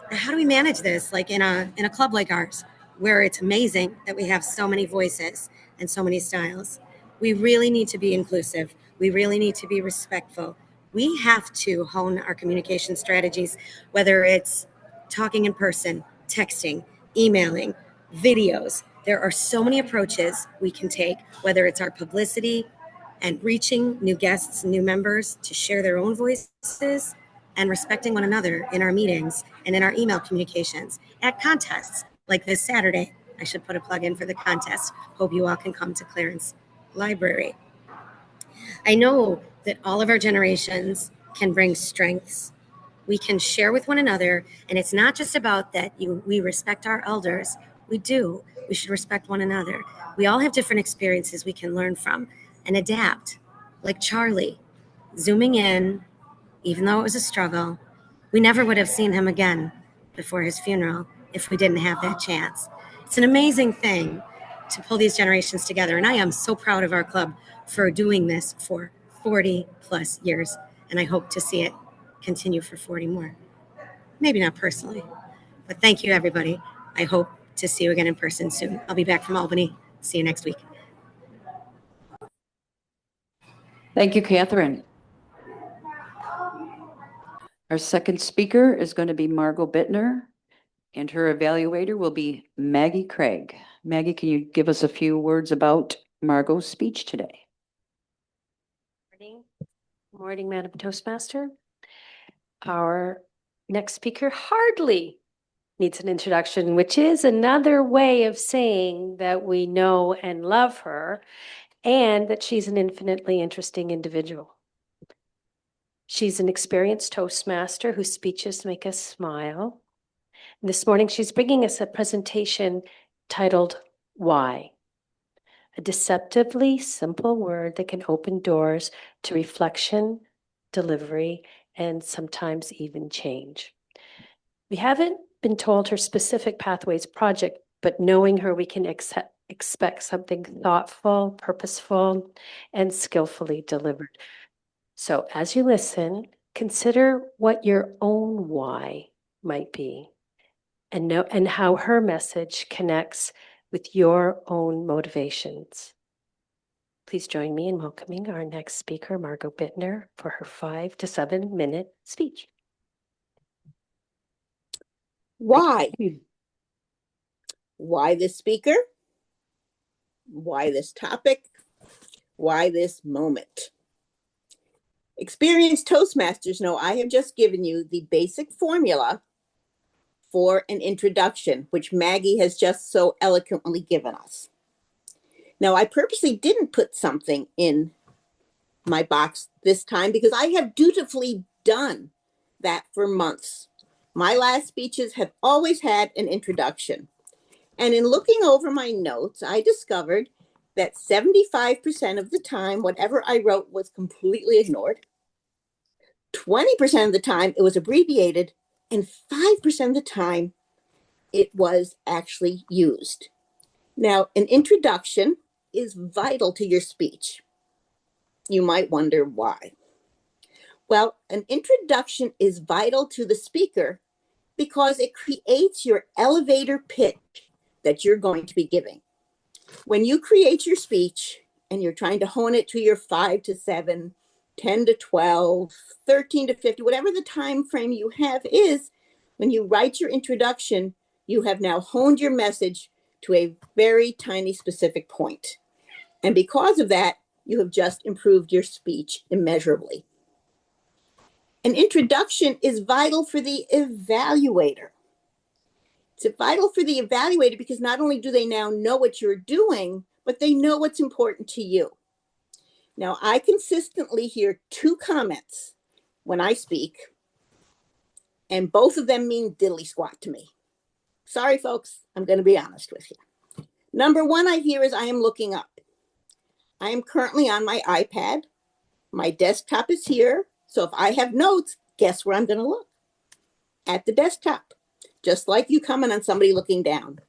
Speaker 16: Now, how do we manage this, like in a club like ours, where it's amazing that we have so many voices and so many styles? We really need to be inclusive. We really need to be respectful. We have to hone our communication strategies, whether it's talking in person, texting, emailing, videos. There are so many approaches we can take, whether it's our publicity and reaching new guests, new members to share their own voices, and respecting one another in our meetings and in our email communications, at contests like this Saturday. I should put a plug in for the contest. Hope you all can come to Clarence Library. I know that all of our generations can bring strengths. We can share with one another, and it's not just about that we respect our elders. We do. We should respect one another. We all have different experiences we can learn from and adapt. Like Charlie, zooming in, even though it was a struggle. We never would have seen him again before his funeral if we didn't have that chance. It's an amazing thing to pull these generations together, and I am so proud of our club for doing this for 40 plus years, and I hope to see it continue for 40 more. Maybe not personally, but thank you, everybody. I hope to see you again in person soon. I'll be back from Albany. See you next week.
Speaker 1: Thank you, Catherine. Our second speaker is going to be Margot Bittner, and her evaluator will be Maggie Craig. Maggie, can you give us a few words about Margot's speech today?
Speaker 18: Morning, Madam Toastmaster. Our next speaker hardly needs an introduction, which is another way of saying that we know and love her and that she's an infinitely interesting individual. She's an experienced Toastmaster whose speeches make us smile. And this morning, she's bringing us a presentation titled Why? A deceptively simple word that can open doors to reflection, delivery, and sometimes even change. We haven't been told her specific Pathways project, but knowing her, we can expect something thoughtful, purposeful, and skillfully delivered. So as you listen, consider what your own why might be and how her message connects with your own motivations. Please join me in welcoming our next speaker, Margot Bittner, for her 5 to 7 minute speech.
Speaker 19: Why? Why this speaker? Why this topic? Why this moment? Experienced Toastmasters know I have just given you the basic formula for an introduction, which Maggie has just so eloquently given us. Now, I purposely didn't put something in my box this time because I have dutifully done that for months. My last speeches have always had an introduction. And in looking over my notes, I discovered that 75% of the time, whatever I wrote was completely ignored. 20% of the time, it was abbreviated, and 5% of the time, it was actually used. Now, an introduction is vital to your speech. You might wonder why. Well, an introduction is vital to the speaker because it creates your elevator pitch that you're going to be giving. When you create your speech and you're trying to hone it to your 5 to 7, 10 to 12, 13 to 50, whatever the time frame you have is, when you write your introduction, you have now honed your message to a very tiny specific point. And because of that, you have just improved your speech immeasurably. An introduction is vital for the evaluator. It's vital for the evaluator because not only do they now know what you're doing, but they know what's important to you. Now, I consistently hear 2 comments when I speak, and both of them mean diddly squat to me. Sorry, folks, I'm going to be honest with you. Number 1 I hear is I am looking up. I am currently on my iPad. My desktop is here. So if I have notes, guess where I'm going to look? At the desktop, just like you comment on somebody looking down.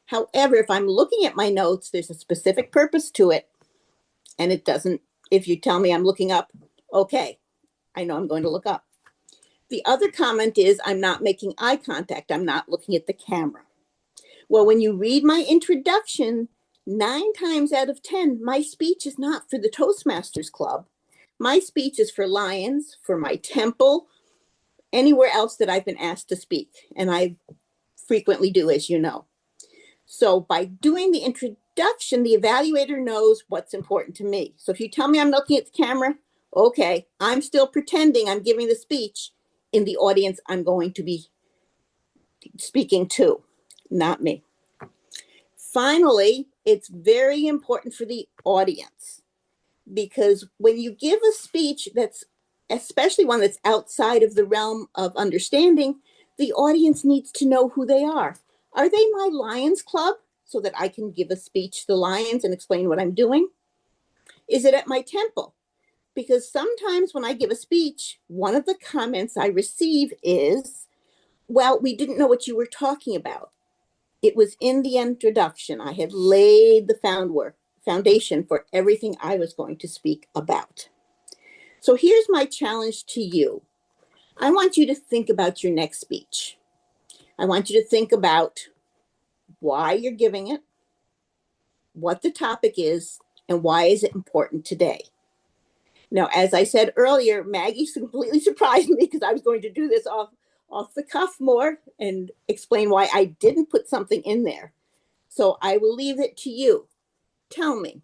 Speaker 19: However, if I'm looking at my notes, there's a specific purpose to it. And it doesn't, if you tell me I'm looking up, okay, I know I'm going to look up. The other comment is I'm not making eye contact. I'm not looking at the camera. Well, when you read my introduction, 9 times out of 10, my speech is not for the Toastmasters Club. My speech is for Lions, for my temple, anywhere else that I've been asked to speak. And I frequently do, as you know. So by doing the introduction, the evaluator knows what's important to me. So if you tell me I'm looking at the camera, okay, I'm still pretending I'm giving the speech in the audience I'm going to be speaking to, not me. Finally, it's very important for the audience because when you give a speech that's, especially one that's outside of the realm of understanding, the audience needs to know who they are. Are they my Lions Club so that I can give a speech to the Lions and explain what I'm doing? Is it at my temple? Because sometimes when I give a speech, one of the comments I receive is, well, we didn't know what you were talking about. It was in the introduction. I had laid the foundation for everything I was going to speak about. So here's my challenge to you. I want you to think about your next speech. I want you to think about why you're giving it, what the topic is, and why is it important today. Now, as I said earlier, Maggie completely surprised me because I was going to do this off the cuff more and explain why I didn't put something in there. So I will leave it to you. Tell me,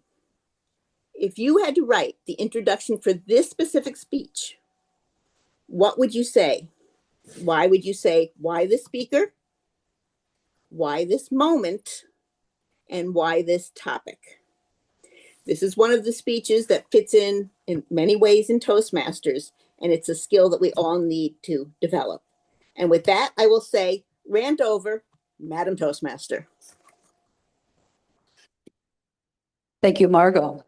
Speaker 19: if you had to write the introduction for this specific speech, what would you say? Why would you say, why this speaker? Why this moment? And why this topic? This is one of the speeches that fits in many ways in Toastmasters. And it's a skill that we all need to develop. And with that, I will say, rant over, Madam Toastmaster.
Speaker 1: Thank you, Margot.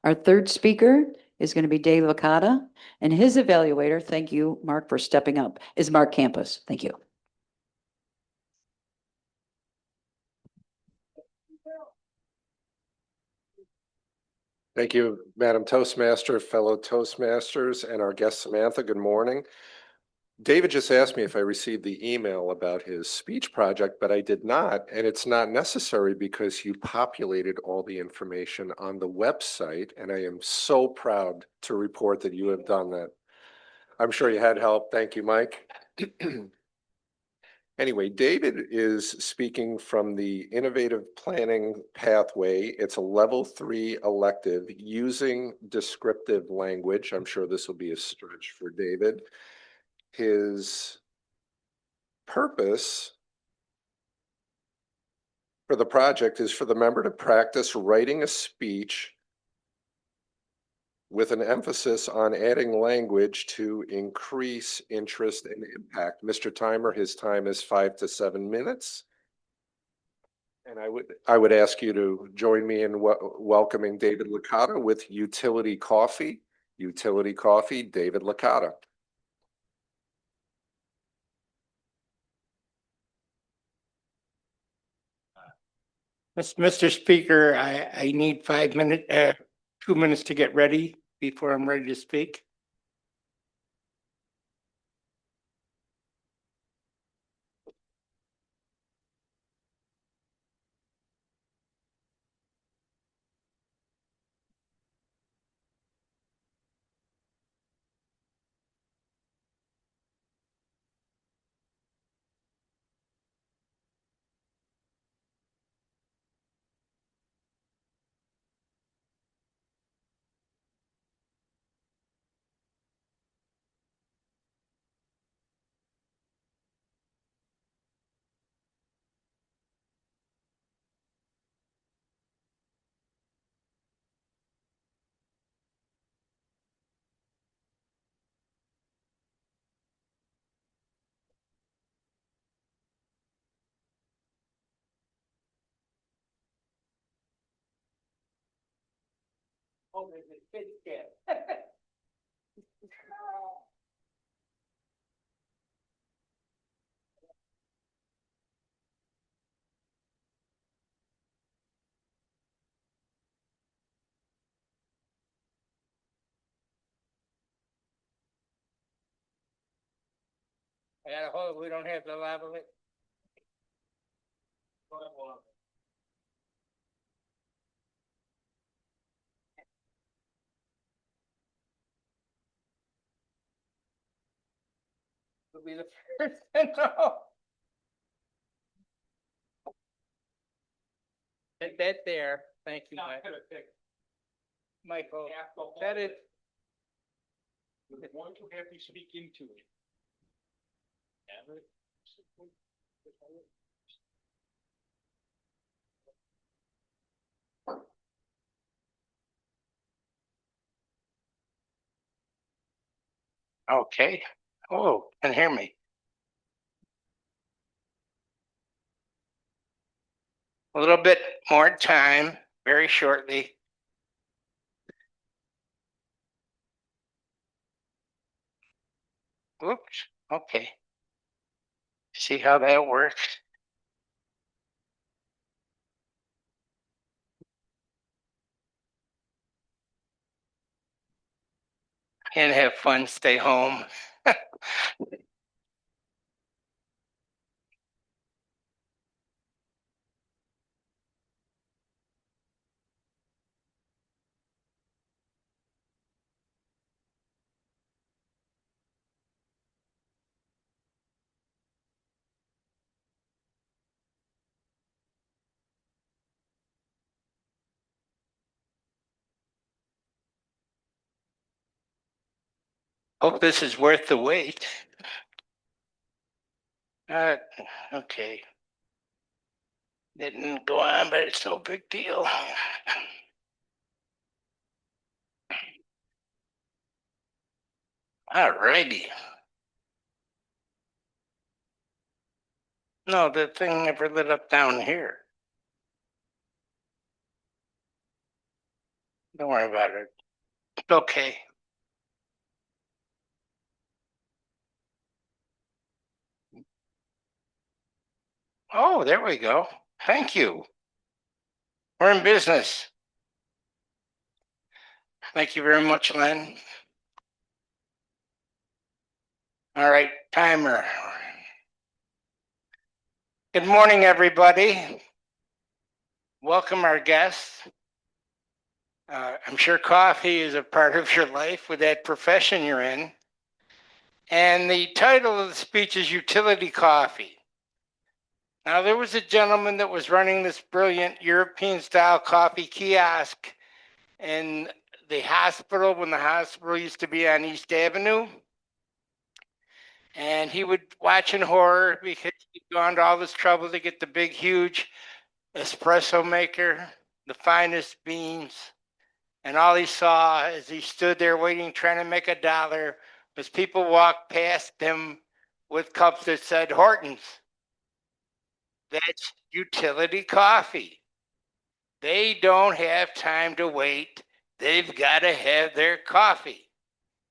Speaker 1: Our third speaker is going to be Dave Licata, and his evaluator, thank you, Mark, for stepping up, is Mark Campus. Thank you.
Speaker 13: Thank you, Madam Toastmaster, fellow Toastmasters, and our guest Samantha. Good morning. David just asked me if I received the email about his speech project, but I did not. And it's not necessary because you populated all the information on the website. And I am so proud to report that you have done that. I'm sure you had help. Thank you, Mike. Anyway, David is speaking from the Innovative Planning Pathway. It's a level 3 elective using descriptive language. I'm sure this will be a stretch for David. His purpose for the project is for the member to practice writing a speech with an emphasis on adding language to increase interest and impact. Mr. Timer, his time is 5 to 7 minutes. And I would ask you to join me in welcoming David Licata with Utility Coffee. Utility Coffee, David Licata.
Speaker 20: Mr. Speaker, I need 5 minutes, 2 minutes to get ready before I'm ready to speak. I got a hold, we don't have the level it. Will be the first to know. That there, thank you, Mike. Michael, that is. We're going to have you speak into it. Okay. Oh, can hear me. A little bit more time, very shortly. Oops, okay. See how that works. And have fun, stay home. Hope this is worth the wait. Okay. Didn't go on, but it's no big deal. All righty. No, the thing never lit up down here. Don't worry about it. It's okay. Oh, there we go. Thank you. We're in business. Thank you very much, Len. All right, timer. Good morning, everybody. Welcome our guests. I'm sure coffee is a part of your life with that profession you're in. And the title of the speech is Utility Coffee. Now, there was a gentleman that was running this brilliant European-style coffee kiosk in the hospital when the hospital used to be on East Avenue. And he would watch in horror because he'd gone to all this trouble to get the big, huge espresso maker, the finest beans. And all he saw as he stood there waiting, trying to make $1, was people walk past him with cups that said Hortons. That's utility coffee. They don't have time to wait. They've got to have their coffee.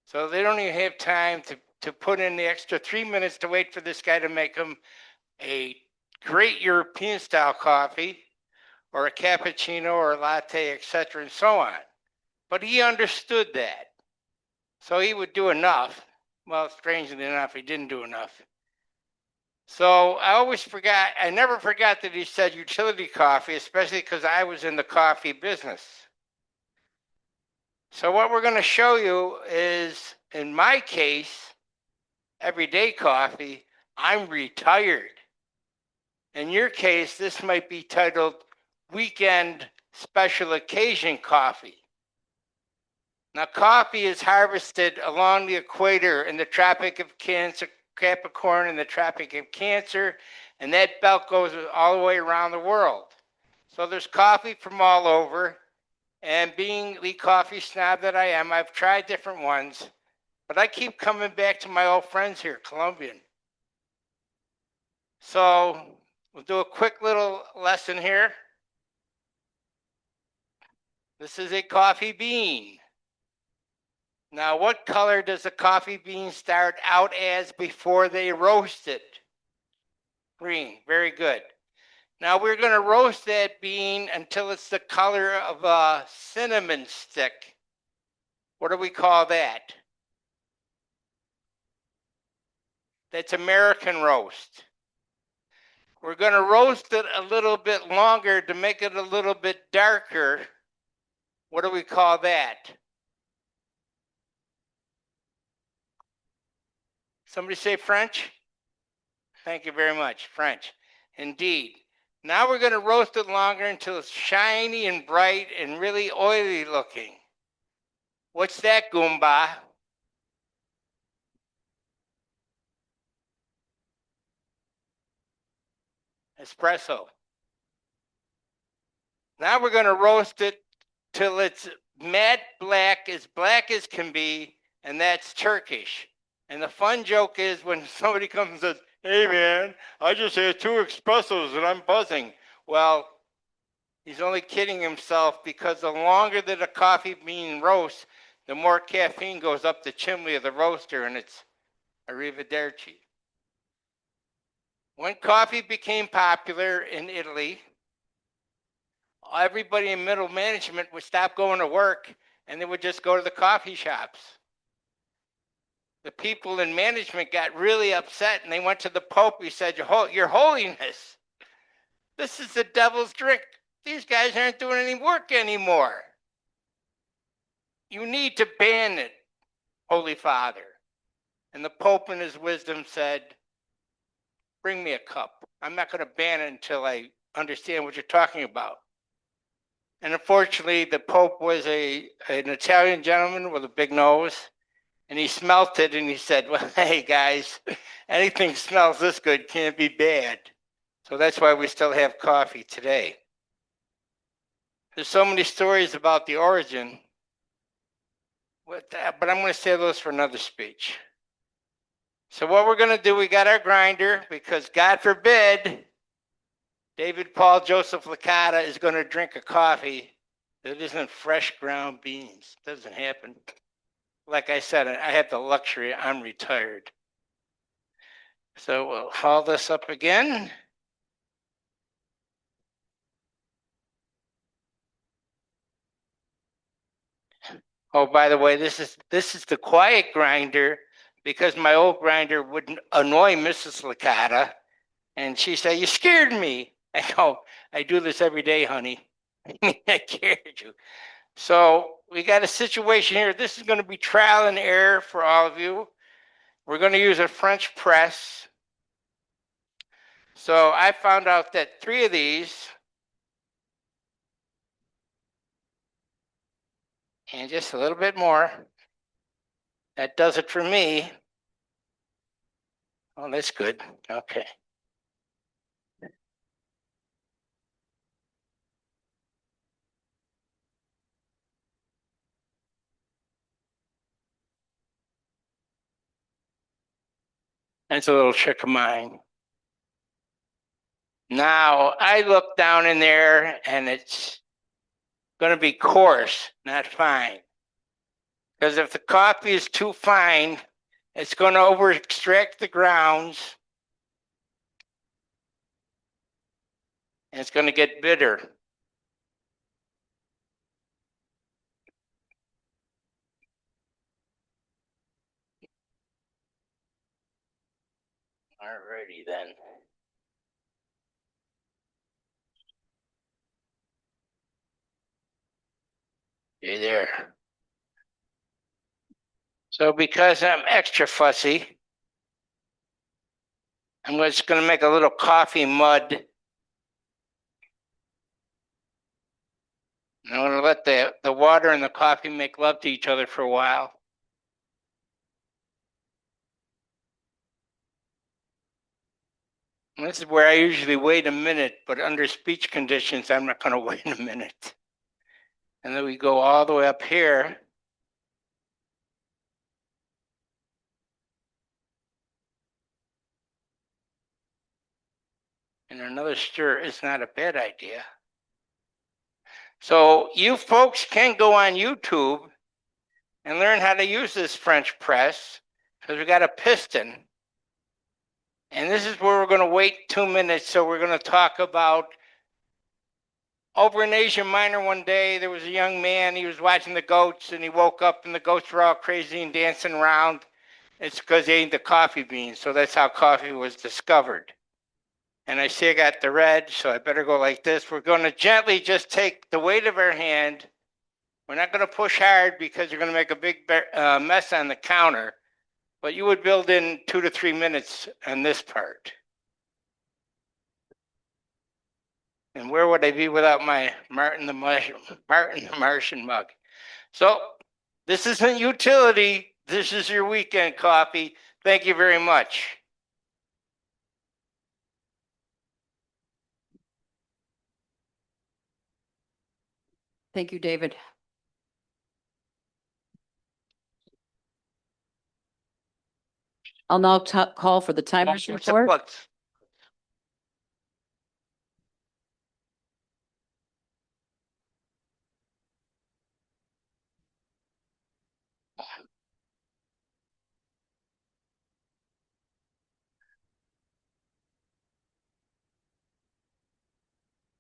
Speaker 20: So they don't even have time to put in the extra 3 minutes to wait for this guy to make them a great European style coffee or a cappuccino or a latte, etc., and so on. But he understood that. So he would do enough. Well, strangely enough, he didn't do enough. So I never forgot that he said utility coffee, especially because I was in the coffee business. So what we're going to show you is, in my case, everyday coffee. I'm retired. In your case, this might be titled Weekend Special Occasion Coffee. Now, coffee is harvested along the equator in the Tropic of Capricorn in the Tropic of Cancer, and that belt goes all the way around the world. So there's coffee from all over, and being the coffee snob that I am, I've tried different ones, but I keep coming back to my old friends here, Colombian. So we'll do a quick little lesson here. This is a coffee bean. Now, what color does a coffee bean start out as before they roast it? Green, very good. Now we're going to roast that bean until it's the color of a cinnamon stick. What do we call that? That's American roast. We're going to roast it a little bit longer to make it a little bit darker. What do we call that? Somebody say French? Thank you very much, French. Indeed. Now we're going to roast it longer until it's shiny and bright and really oily looking. What's that, Goomba? Espresso. Now we're going to roast it till it's matte black as can be, and that's Turkish. And the fun joke is when somebody comes and says, hey man, I just had 2 espressos and I'm buzzing. Well, he's only kidding himself, because the longer that a coffee bean roasts, the more caffeine goes up the chimney of the roaster, and it's arrivederci. When coffee became popular in Italy, everybody in middle management would stop going to work and they would just go to the coffee shops. The people in management got really upset and they went to the Pope. He said, Your Holiness, this is the devil's drink. These guys aren't doing any work anymore. You need to ban it, Holy Father. And the Pope in his wisdom said, bring me a cup. I'm not going to ban it until I understand what you're talking about. And unfortunately, the Pope was an Italian gentleman with a big nose, and he smelt it and he said, well, hey guys, anything smells this good can't be bad. So that's why we still have coffee today. There's so many stories about the origin. with that, but I'm going to save those for another speech. So what we're going to do, we got our grinder because God forbid David Paul Joseph Licata is going to drink a coffee that isn't fresh ground beans. Doesn't happen. Like I said, I have the luxury, I'm retired. So we'll haul this up again. Oh, by the way, this is the quiet grinder because my old grinder would annoy Mrs. Licata. And she said, "You scared me." I go, "I do this every day, honey." I scared you. So we got a situation here. This is going to be trial and error for all of you. We're going to use a French press. So I found out that 3 of these, and just a little bit more, that does it for me. Oh, that's good. Okay. That's a little trick of mine. Now, I look down in there and it's going to be coarse, not fine. Because if the coffee is too fine, it's going to over extract the grounds and it's going to get bitter. Alrighty then. Okay, there. So because I'm extra fussy, I'm just going to make a little coffee mud. I'm going to let the water and the coffee make love to each other for a while. And this is where I usually wait a minute, but under speech conditions, I'm not going to wait a minute. And then we go all the way up here. And another stir is not a bad idea. So you folks can go on YouTube and learn how to use this French press because we got a piston. And this is where we're going to wait 2 minutes. So we're going to talk about over in Asia Minor one day, there was a young man, he was watching the goats and he woke up and the goats were all crazy and dancing around. It's because they ate the coffee beans. So that's how coffee was discovered. And I see I got the red, so I better go like this. We're going to gently just take the weight of our hand. We're not going to push hard because you're going to make a big mess on the counter. But you would build in 2 to 3 minutes on this part. And where would I be without my Martin the Martian mug? So this isn't utility. This is your weekend coffee. Thank you very much.
Speaker 1: Thank you, David. I'll now call for the timers report.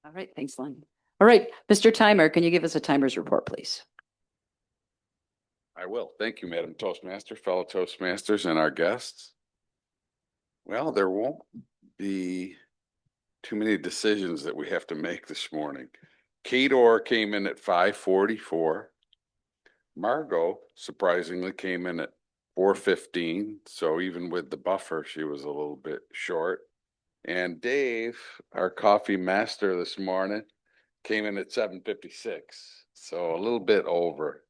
Speaker 1: All right, thanks, Lynn. All right, Mr. Timer, can you give us a timers report, please?
Speaker 8: I will. Thank you, Madam Toastmaster, fellow Toastmasters, and our guests. Well, there won't be too many decisions that we have to make this morning. Kador came in at 544. Margot surprisingly came in at 415. So even with the buffer, she was a little bit short. And Dave, our coffee master this morning, came in at 756. So a little bit over.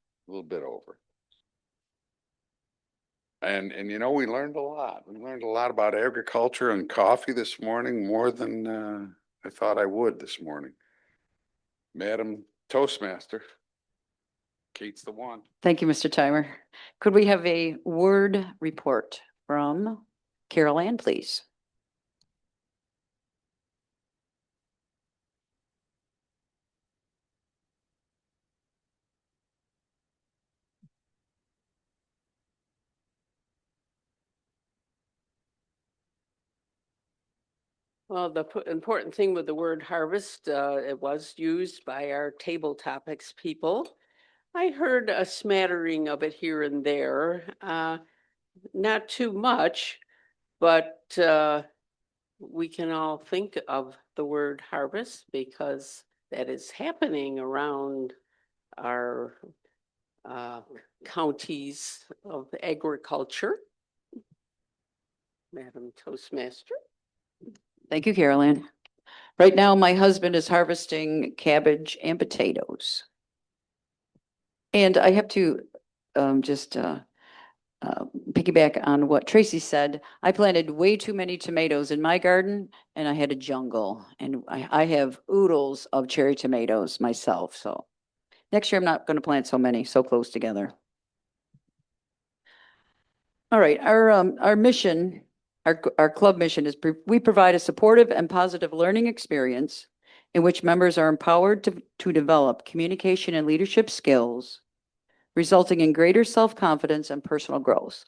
Speaker 8: And you know, we learned a lot. We learned a lot about agriculture and coffee this morning, more than I thought I would this morning. Madam Toastmaster Kate's the one.
Speaker 1: Thank you, Mr. Timer. Could we have a word report from Carol Ann, please?
Speaker 3: Well, the important thing with the word harvest, it was used by our table topics people. I heard a smattering of it here and there, not too much, but we can all think of the word harvest because that is happening around our counties of agriculture. Madam Toastmaster.
Speaker 1: Thank you, Carol Ann. Right now, my husband is harvesting cabbage and potatoes. And I have to just piggyback on what Tracy said. I planted way too many tomatoes in my garden and I had a jungle. And I have oodles of cherry tomatoes myself. So next year, I'm not going to plant so many so close together. All right, our mission, our club mission is we provide a supportive and positive learning experience in which members are empowered to develop communication and leadership skills, resulting in greater self-confidence and personal growth.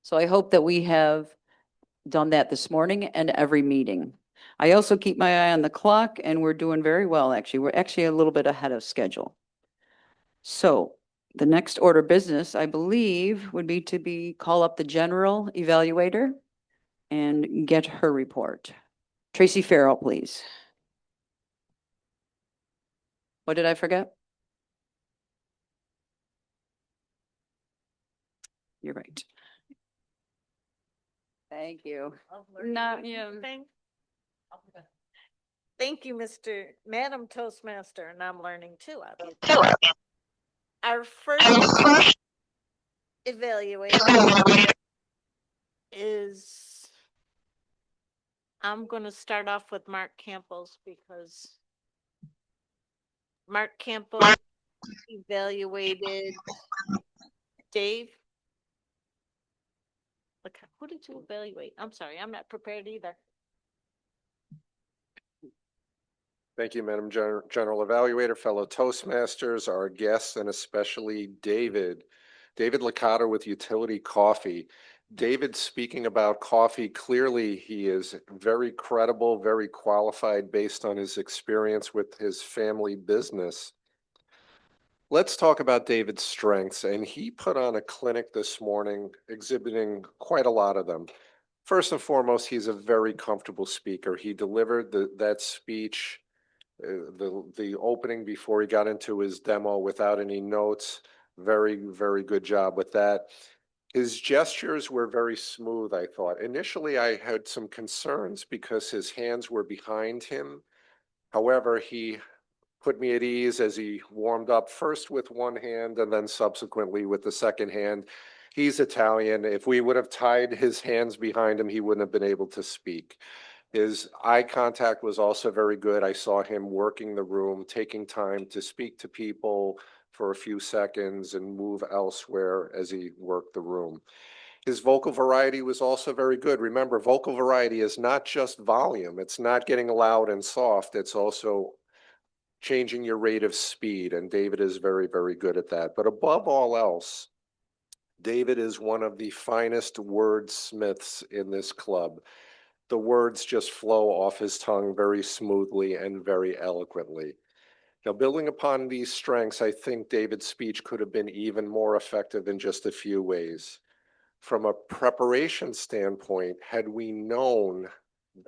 Speaker 1: So I hope that we have done that this morning and every meeting. I also keep my eye on the clock and we're doing very well, actually. We're actually a little bit ahead of schedule. So the next order of business, I believe, would be to call up the general evaluator and get her report. Tracy Farrell, please. What did I forget? You're right. Thank you.
Speaker 10: Not you. Thank you, Madam Toastmaster, and I'm learning too, obviously. Our first evaluator is, I'm going to start off with Mark Campbell's because Mark Campbell evaluated Dave. Look, who did you evaluate? I'm sorry, I'm not prepared either.
Speaker 13: Thank you, Madam General Evaluator, fellow Toastmasters, our guests, and especially David. David Licata with Utility Coffee. David speaking about coffee, clearly he is very credible, very qualified based on his experience with his family business. Let's talk about David's strengths, and he put on a clinic this morning exhibiting quite a lot of them. First and foremost, he's a very comfortable speaker. He delivered that speech, the opening before he got into his demo without any notes. Very, very good job with that. His gestures were very smooth, I thought. Initially, I had some concerns because his hands were behind him. However, he put me at ease as he warmed up first with one hand and then subsequently with the second hand. He's Italian. If we would have tied his hands behind him, he wouldn't have been able to speak. His eye contact was also very good. I saw him working the room, taking time to speak to people for a few seconds and move elsewhere as he worked the room. His vocal variety was also very good. Remember, vocal variety is not just volume. It's not getting loud and soft. It's also changing your rate of speed, and David is very, very good at that. But above all else, David is one of the finest wordsmiths in this club. The words just flow off his tongue very smoothly and very eloquently. Now, building upon these strengths, I think David's speech could have been even more effective in just a few ways. From a preparation standpoint, had we known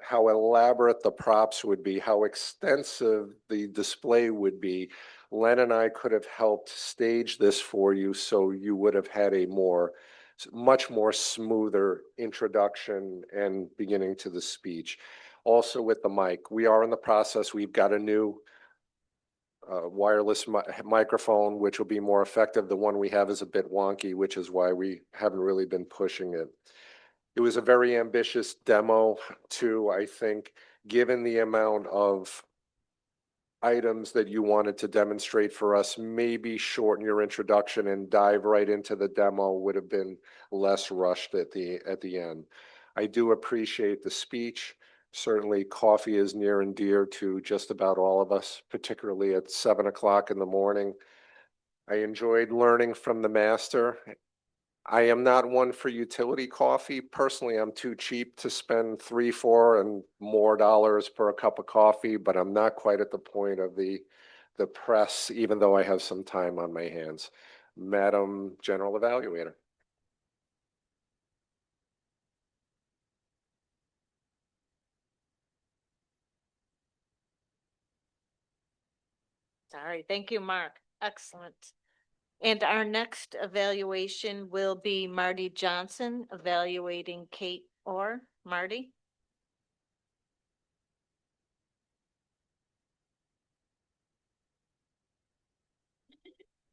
Speaker 13: how elaborate the props would be, how extensive the display would be, Len and I could have helped stage this for you so you would have had a much more smoother introduction and beginning to the speech. Also with the mic, we are in the process. We've got a new wireless microphone, which will be more effective. The one we have is a bit wonky, which is why we haven't really been pushing it. It was a very ambitious demo too, I think, given the amount of items that you wanted to demonstrate for us, maybe shorten your introduction and dive right into the demo would have been less rushed at the end. I do appreciate the speech. Certainly coffee is near and dear to just about all of us, particularly at 7 o'clock in the morning. I enjoyed learning from the master. I am not one for utility coffee. Personally, I'm too cheap to spend $3, $4, and more dollars per a cup of coffee, but I'm not quite at the point of the press, even though I have some time on my hands. Madam General Evaluator.
Speaker 10: Sorry, thank you, Mark. Excellent. And our next evaluation will be Marty Johnson evaluating Kate Orr. Marty?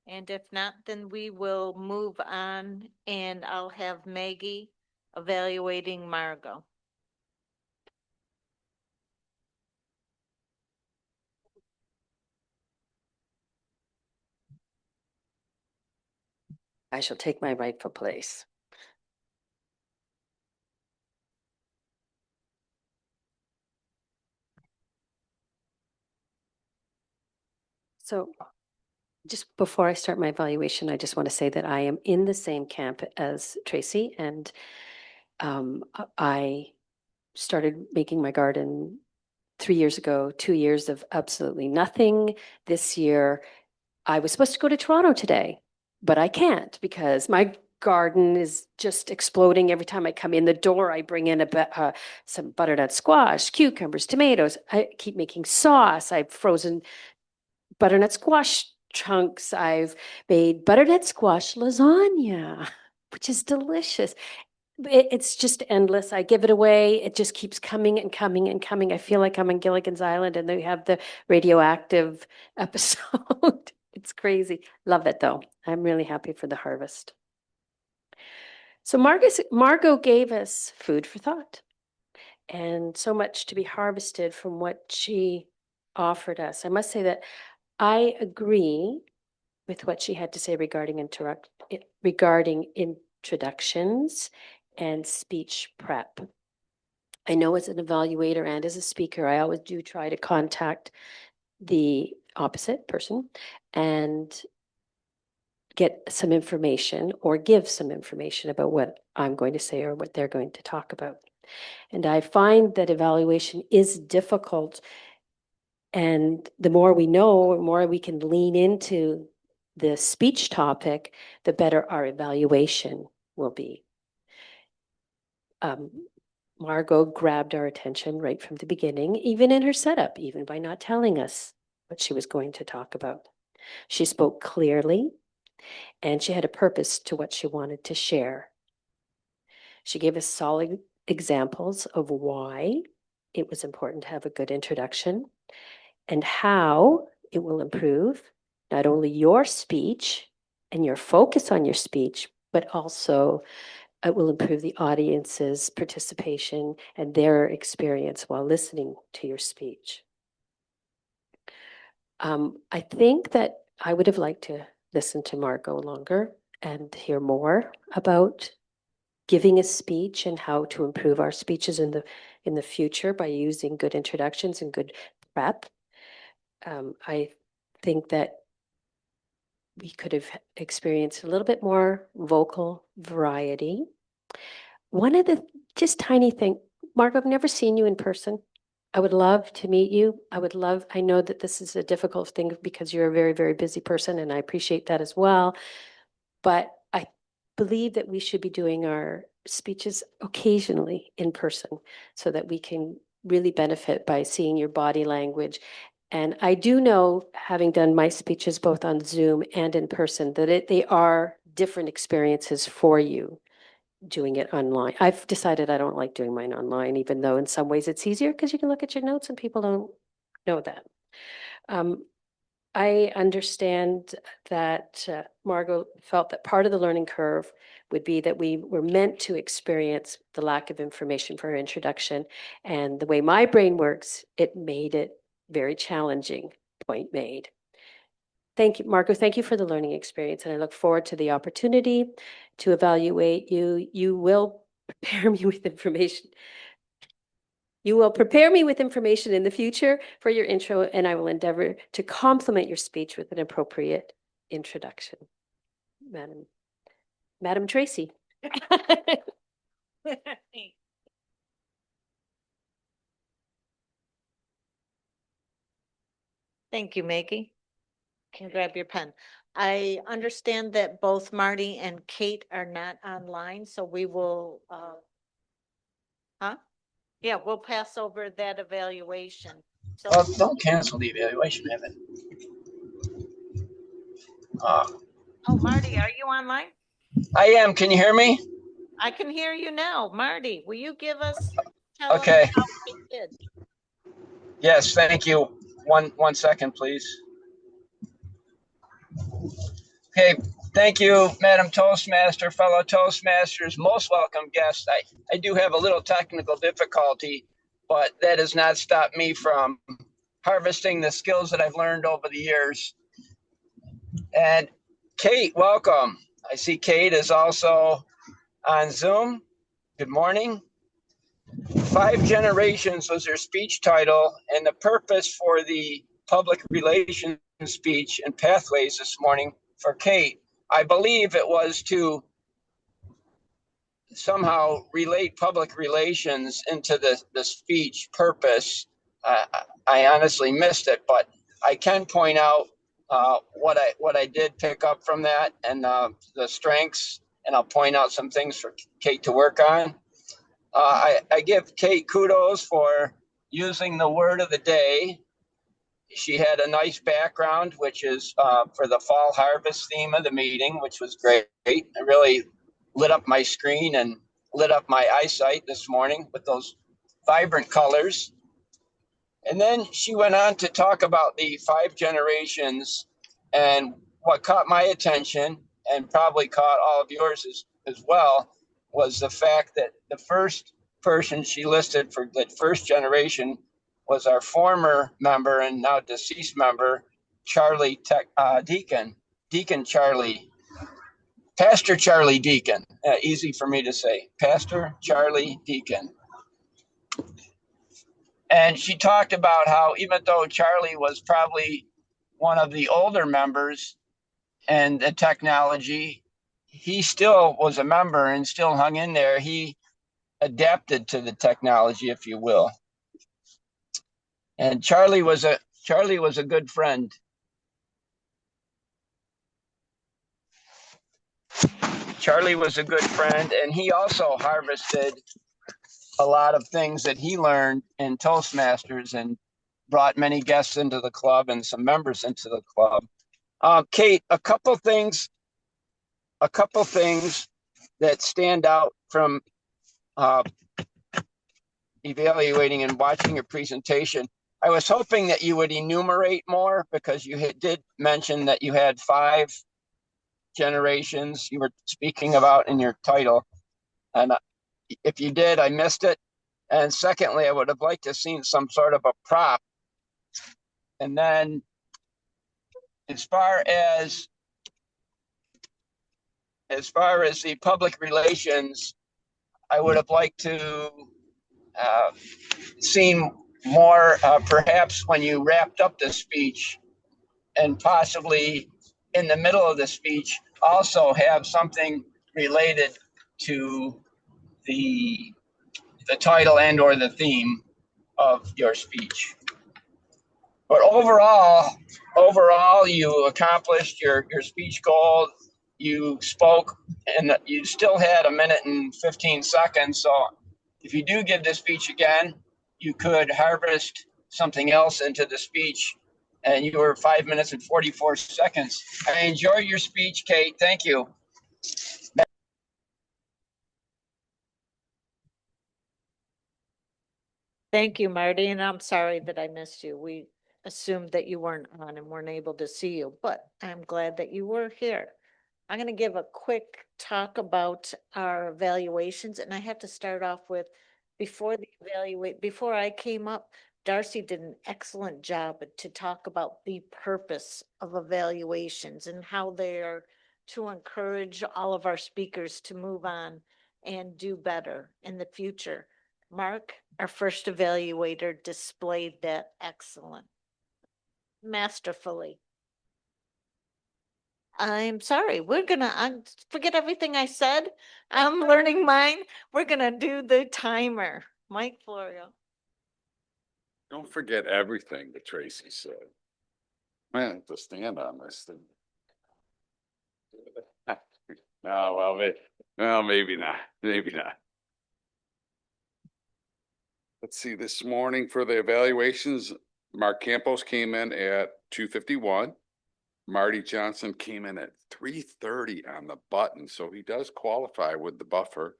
Speaker 10: And if not, then we will move on and I'll have Maggie evaluating Margot.
Speaker 18: I shall take my rightful place. So just before I start my evaluation, I just want to say that I am in the same camp as Tracy, and I started making my garden 3 years ago, 2 years of absolutely nothing. This year, I was supposed to go to Toronto today, but I can't because my garden is just exploding. Every time I come in the door, I bring in some butternut squash, cucumbers, tomatoes. I keep making sauce. I've frozen butternut squash chunks. I've made butternut squash lasagna, which is delicious. It's just endless. I give it away. It just keeps coming and coming and coming. I feel like I'm on Gilligan's Island and they have the radioactive episode. It's crazy. Love it though. I'm really happy for the harvest. So Margot gave us food for thought and so much to be harvested from what she offered us. I must say that I agree with what she had to say regarding introductions and speech prep. I know as an evaluator and as a speaker, I always do try to contact the opposite person and get some information or give some information about what I'm going to say or what they're going to talk about. And I find that evaluation is difficult. And the more we know, the more we can lean into the speech topic, the better our evaluation will be. Margot grabbed our attention right from the beginning, even in her setup, even by not telling us what she was going to talk about. She spoke clearly, and she had a purpose to what she wanted to share. She gave us solid examples of why it was important to have a good introduction and how it will improve not only your speech and your focus on your speech, but also it will improve the audience's participation and their experience while listening to your speech. I think that I would have liked to listen to Margot longer and hear more about giving a speech and how to improve our speeches in the future by using good introductions and good prep. I think that we could have experienced a little bit more vocal variety. One of the just tiny thing, Mark, I've never seen you in person. I would love to meet you. I know that this is a difficult thing because you're a very, very busy person, and I appreciate that as well. But I believe that we should be doing our speeches occasionally in person so that we can really benefit by seeing your body language. And I do know, having done my speeches both on Zoom and in person, that they are different experiences for you doing it online. I've decided I don't like doing mine online, even though in some ways it's easier because you can look at your notes and people don't know that. I understand that Margot felt that part of the learning curve would be that we were meant to experience the lack of information for her introduction. And the way my brain works, it made it very challenging. Point made. Thank you, Marco. Thank you for the learning experience, and I look forward to the opportunity to evaluate you. You will prepare me with information. You will prepare me with information in the future for your intro, and I will endeavor to complement your speech with an appropriate introduction. Madam Tracy.
Speaker 10: Thank you, Maggie. Can you grab your pen? I understand that both Marty and Kate are not online, so we will, huh? Yeah, we'll pass over that evaluation. So,
Speaker 17: Don't cancel the evaluation, Evan.
Speaker 10: oh, Marty, are you online?
Speaker 17: I am. Can you hear me?
Speaker 10: I can hear you now. Marty, will you tell us
Speaker 17: Okay.
Speaker 10: how Kate did?
Speaker 17: Yes, thank you. One second, please. Okay, thank you, Madam Toastmaster, fellow Toastmasters, most welcome guests. I do have a little technical difficulty, but that has not stopped me from harvesting the skills that I've learned over the years. And Kate, welcome. I see Kate is also on Zoom. Good morning. 5 Generations was her speech title, and the purpose for the public relations speech and pathways this morning for Kate, I believe it was to somehow relate public relations into the speech purpose. I honestly missed it, but I can point out what I did pick up from that and the strengths, and I'll point out some things for Kate to work on. I give Kate kudos for using the word of the day. She had a nice background, which is for the fall harvest theme of the meeting, which was great. It really lit up my screen and lit up my eyesight this morning with those vibrant colors. And then she went on to talk about the 5 generations, and what caught my attention and probably caught all of yours as well was the fact that the first person she listed for the first generation was our former member and now deceased member, Charlie Deacon, Pastor Charlie Deacon. Easy for me to say, Pastor Charlie Deacon. And she talked about how even though Charlie was probably one of the older members and the technology, he still was a member and still hung in there. He adapted to the technology, if you will. And Charlie was a good friend. Charlie was a good friend, and he also harvested a lot of things that he learned in Toastmasters and brought many guests into the club and some members into the club. Kate, a couple things that stand out from evaluating and watching your presentation. I was hoping that you would enumerate more, because you did mention that you had 5 generations you were speaking about in your title. And if you did, I missed it. And secondly, I would have liked to have seen some sort of a prop. And then as far as the public relations, I would have liked to seen more, perhaps when you wrapped up the speech, and possibly in the middle of the speech, also have something related to the title and or the theme of your speech. But overall, you accomplished your speech goal. You spoke, and you still had 1 minute and 15 seconds. So if you do give this speech again, you could harvest something else into the speech, and you were 5 minutes and 44 seconds. I enjoyed your speech, Kate. Thank you.
Speaker 10: Thank you, Marty, and I'm sorry that I missed you. We assumed that you weren't on and weren't able to see you, but I'm glad that you were here. I'm going to give a quick talk about our evaluations, and I have to start off with before I came up, Darcy did an excellent job to talk about the purpose of evaluations and how they are to encourage all of our speakers to move on and do better in the future. Mark, our first evaluator, displayed that excellent, masterfully. I'm sorry, forget everything I said. I'm learning mine. We're gonna do the timer. Mike Florio.
Speaker 8: Don't forget everything that Tracy said. I have to stand on this thing. No, well, maybe not. Maybe not. Let's see, this morning for the evaluations, Mark Campos came in at 251. Marty Johnson came in at 330 on the button, so he does qualify with the buffer.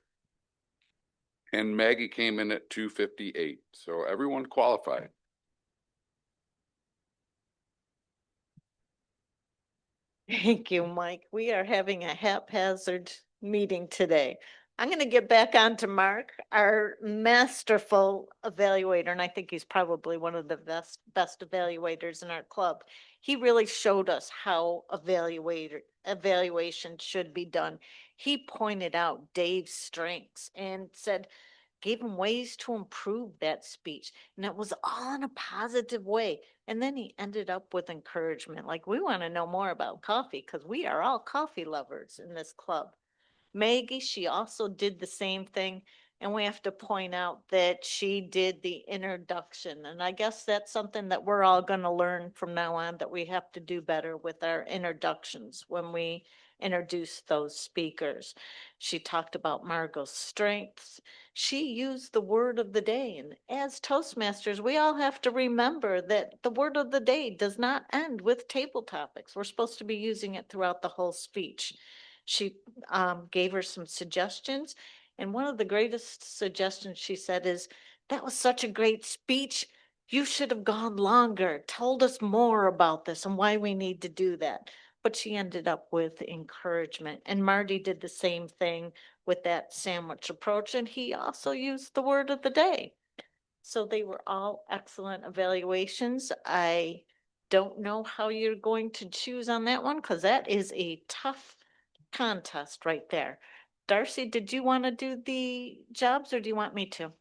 Speaker 8: And Maggie came in at 258, so everyone qualified.
Speaker 10: Thank you, Mike. We are having a haphazard meeting today. I'm going to get back on to Mark, our masterful evaluator, and I think he's probably one of the best evaluators in our club. He really showed us how evaluation should be done. He pointed out Dave's strengths and gave him ways to improve that speech. And it was all in a positive way. And then he ended up with encouragement. Like, we want to know more about coffee because we are all coffee lovers in this club. Maggie, she also did the same thing. And we have to point out that she did the introduction. And I guess that's something that we're all going to learn from now on, that we have to do better with our introductions when we introduce those speakers. She talked about Margot's strengths. She used the word of the day. And as Toastmasters, we all have to remember that the word of the day does not end with table topics. We're supposed to be using it throughout the whole speech. She gave her some suggestions. And one of the greatest suggestions she said is, that was such a great speech. You should have gone longer, told us more about this and why we need to do that. But she ended up with encouragement. And Marty did the same thing with that sandwich approach. And he also used the word of the day. So they were all excellent evaluations. I don't know how you're going to choose on that one because that is a tough contest right there. Darcy, did you want to do the jobs or do you want me to?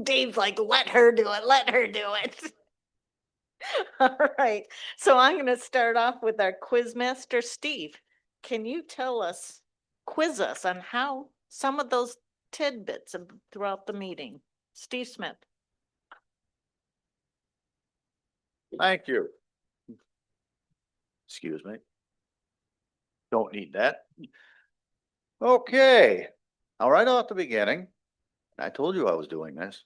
Speaker 10: Dave's like, let her do it, let her do it. All right, so I'm going to start off with our quiz master, Steve. Can you quiz us on how some of those tidbits throughout the meeting? Steve Smith.
Speaker 9: Thank you. Excuse me. Don't need that. Okay. All right off the beginning. I told you I was doing this.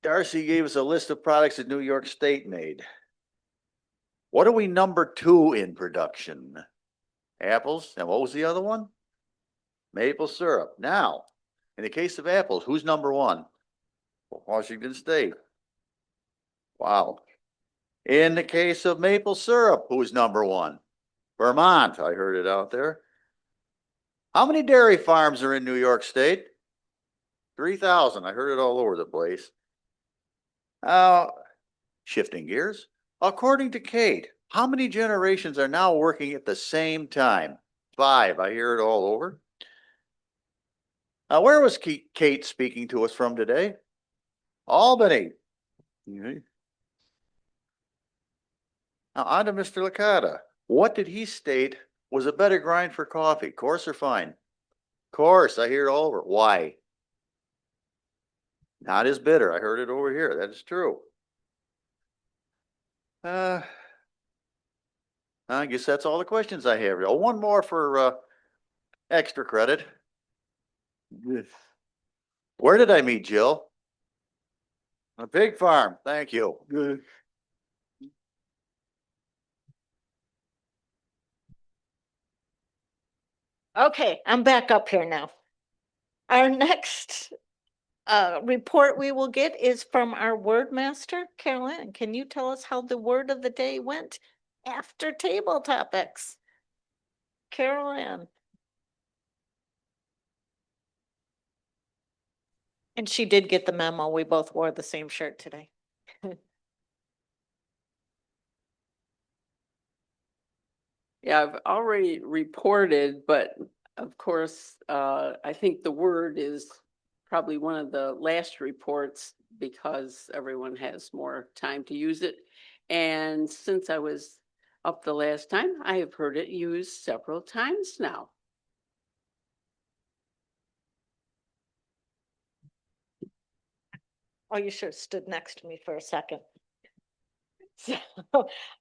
Speaker 9: Darcy gave us a list of products that New York State made. What are we number 2 in production? Apples. And what was the other one? Maple syrup. Now, in the case of apples, who's number 1? Washington State. Wow. In the case of maple syrup, who's number 1? Vermont. I heard it out there. How many dairy farms are in New York State? 3,000. I heard it all over the place. Shifting gears. According to Kate, how many generations are now working at the same time? 5. I hear it all over. Now, where was Kate speaking to us from today? Albany. Now, on to Mr. Licata. What did he state was a better grind for coffee, coarse or fine? Coarse. I hear it all over. Why? Not as bitter. I heard it over here. That is true. I guess that's all the questions I have. Oh, one more for extra credit. Where did I meet Jill? On a pig farm. Thank you. Good.
Speaker 10: Okay, I'm back up here now. Our next report we will get is from our word master, Carolyn. Can you tell us how the word of the day went after table topics? Carolyn. And she did get the memo. We both wore the same shirt today.
Speaker 3: Yeah, I've already reported, but of course, I think the word is probably one of the last reports because everyone has more time to use it. And since I was up the last time, I have heard it used several times now.
Speaker 10: Oh, you should have stood next to me for a second. So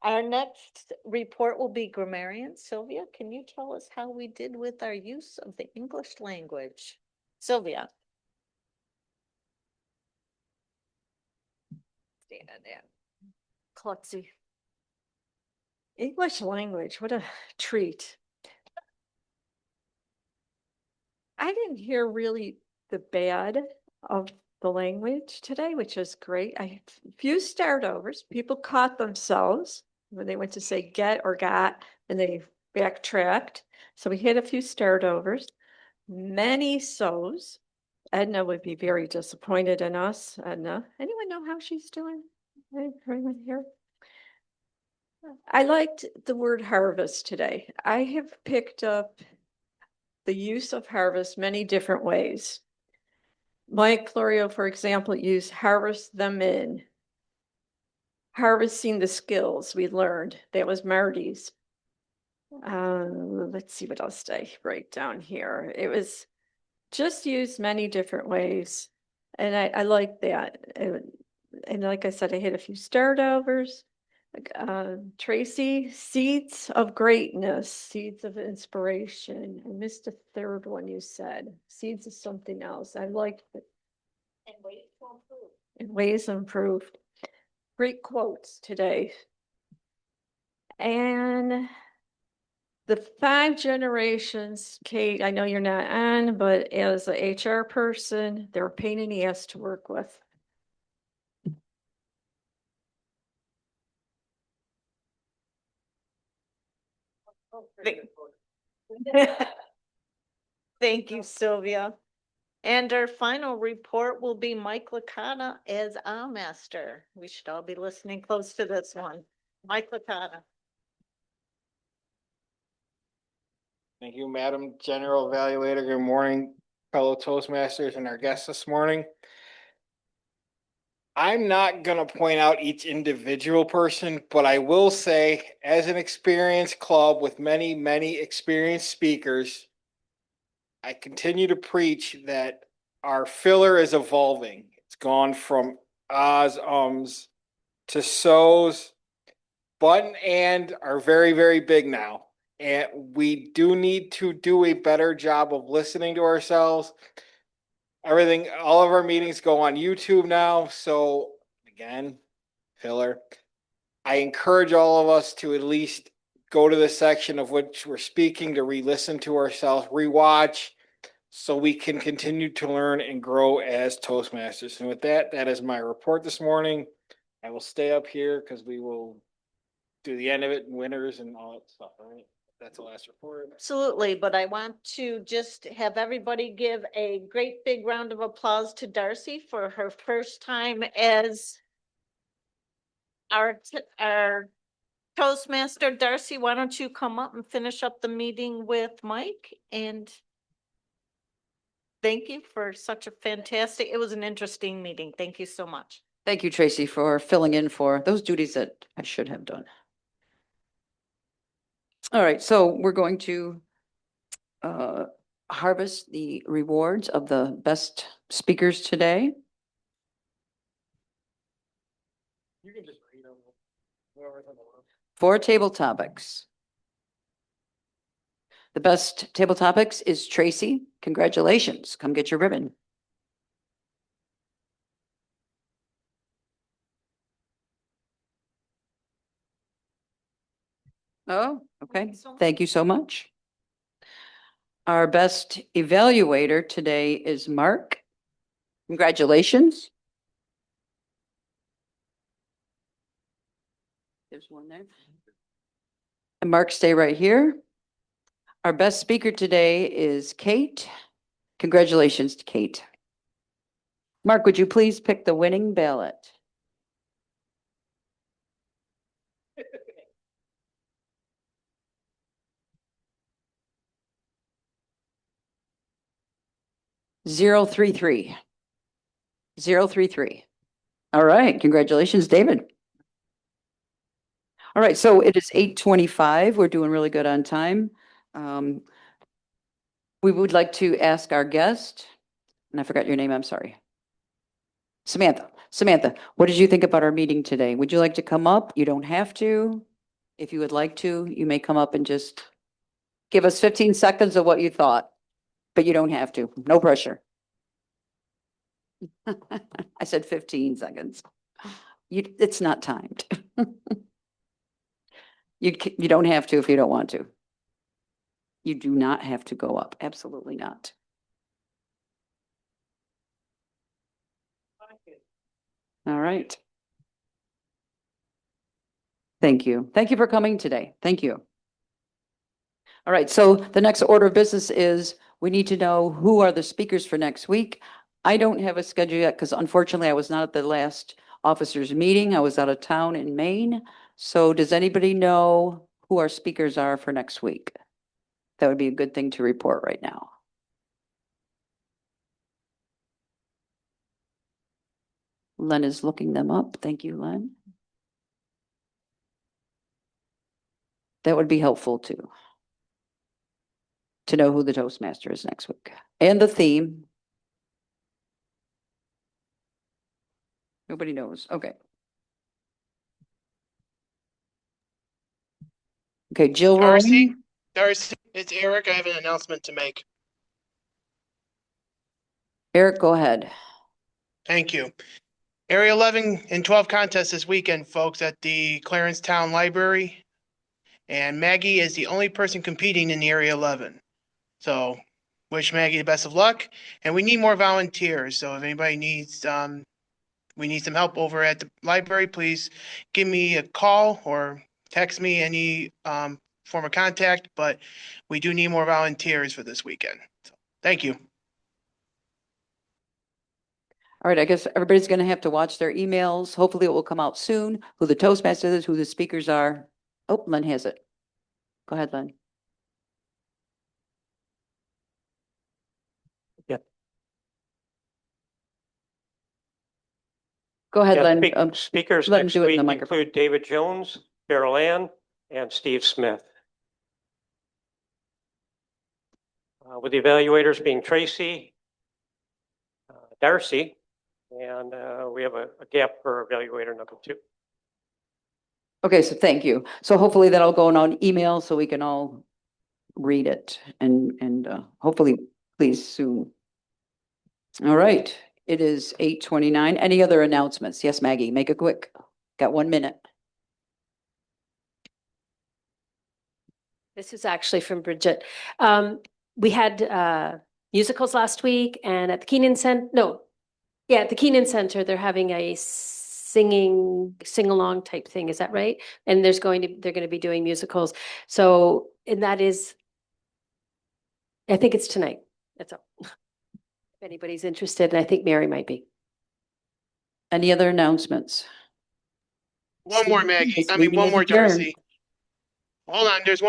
Speaker 10: our next report will be grammarian. Sylvia, can you tell us how we did with our use of the English language? Sylvia. Stand in. Klutzy. English language, what a treat. I didn't hear really the bad of the language today, which is great. I had a few start overs. People caught themselves when they went to say get or got, and they backtracked. So we had a few start overs, many so's. Edna would be very disappointed in us. Edna, anyone know how she's doing? Anyone here? I liked the word harvest today. I have picked up the use of harvest many different ways. Mike Florio, for example, used harvest them in. Harvesting the skills we learned. That was Marty's. Let's see what else did I write down here. It was just used many different ways. And I like that. And like I said, I had a few start overs. Tracy, seeds of greatness, seeds of inspiration. I missed a third one you said. Seeds of something else. I liked it. And ways to improve. And ways improved. Great quotes today. And the 5 generations, Kate, I know you're not on, but as a HR person, they're a pain in the ass to work with. Thank you, Sylvia. And our final report will be Mike Licata as our master. We should all be listening close to this one. Mike Licata.
Speaker 4: Thank you, Madam General Evaluator. Good morning, fellow Toastmasters and our guests this morning. I'm not going to point out each individual person, but I will say, as an experienced club with many, many experienced speakers, I continue to preach that our filler is evolving. It's gone from ahs, ums to so's. But and are very, very big now. And we do need to do a better job of listening to ourselves. All of our meetings go on YouTube now. So again, filler. I encourage all of us to at least go to the section of which we're speaking to re-listen to ourselves, rewatch, so we can continue to learn and grow as Toastmasters. And with that, that is my report this morning. I will stay up here because we will do the end of it, winners and all that stuff, right? That's the last report.
Speaker 10: Absolutely, but I want to just have everybody give a great big round of applause to Darcy for her first time as our Toastmaster. Darcy, why don't you come up and finish up the meeting with Mike? And thank you for such a fantastic, it was an interesting meeting. Thank you so much.
Speaker 1: Thank you, Tracy, for filling in for those duties that I should have done. All right, so we're going to harvest the rewards of the best speakers today.
Speaker 4: You can just read them. Whoever's on the list.
Speaker 1: 4 table topics. The best table topics is Tracy. Congratulations. Come get your ribbon. Oh, okay. Thank you so much. Our best evaluator today is Mark. Congratulations. There's one there. And Mark, stay right here. Our best speaker today is Kate. Congratulations to Kate. Mark, would you please pick the winning ballot? Zero, 3, 3. 0, 3, 3. All right, congratulations, David. All right, so it is 8:25. We're doing really good on time. We would like to ask our guest, and I forgot your name, I'm sorry. Samantha. Samantha, what did you think about our meeting today? Would you like to come up? You don't have to. If you would like to, you may come up and just give us 15 seconds of what you thought, but you don't have to. No pressure. I said 15 seconds. It's not timed. You don't have to if you don't want to. You do not have to go up. Absolutely not. All right. Thank you. Thank you for coming today. Thank you. All right, so the next order of business is we need to know who are the speakers for next week. I don't have a schedule yet because unfortunately I was not at the last officers meeting. I was out of town in Maine. So does anybody know who our speakers are for next week? That would be a good thing to report right now. Len is looking them up. Thank you, Len. That would be helpful too, to know who the Toastmaster is next week and the theme. Nobody knows. Okay. Okay, Jill Rowling.
Speaker 21: Darcy, it's Eric. I have an announcement to make.
Speaker 1: Eric, go ahead.
Speaker 21: Thank you. Area 11 and 12 contest this weekend, folks, at the Clarence Town Library. And Maggie is the only person competing in the Area 11. So wish Maggie the best of luck. And we need more volunteers. So if anybody needs, we need some help over at the library, please give me a call or text me any form of contact. But we do need more volunteers for this weekend. So, thank you.
Speaker 1: All right, I guess everybody's going to have to watch their emails. Hopefully it will come out soon, who the Toastmaster is, who the speakers are. Oh, Len has it. Go ahead, Len. Go ahead, Len.
Speaker 15: Speakers
Speaker 1: let him
Speaker 15: next
Speaker 1: do it in
Speaker 15: week
Speaker 1: the microphone.
Speaker 15: include David Jones, Carol Ann, and Steve Smith. With the evaluators being Tracy, Darcy, and we have a gap for evaluator number 2.
Speaker 1: Okay, so thank you. So hopefully that'll go on email so we can all read it and hopefully please soon. All right, it is 8:29. Any other announcements? Yes, Maggie, make it quick. Got 1 minute.
Speaker 18: This is actually from Bridget. We had musicals last week, and at the Keenan Center, at the Keenan Center, they're having a sing-along type thing. Is that right? And they're going to be doing musicals. So, and that is, I think it's tonight. That's all. If anybody's interested, and I think Mary might be.
Speaker 1: Any other announcements?
Speaker 21: One more, Maggie.
Speaker 1: This
Speaker 21: I mean,
Speaker 1: meeting
Speaker 21: one
Speaker 1: is
Speaker 21: more,
Speaker 1: adjourned.
Speaker 21: Darcy. Hold on, there's one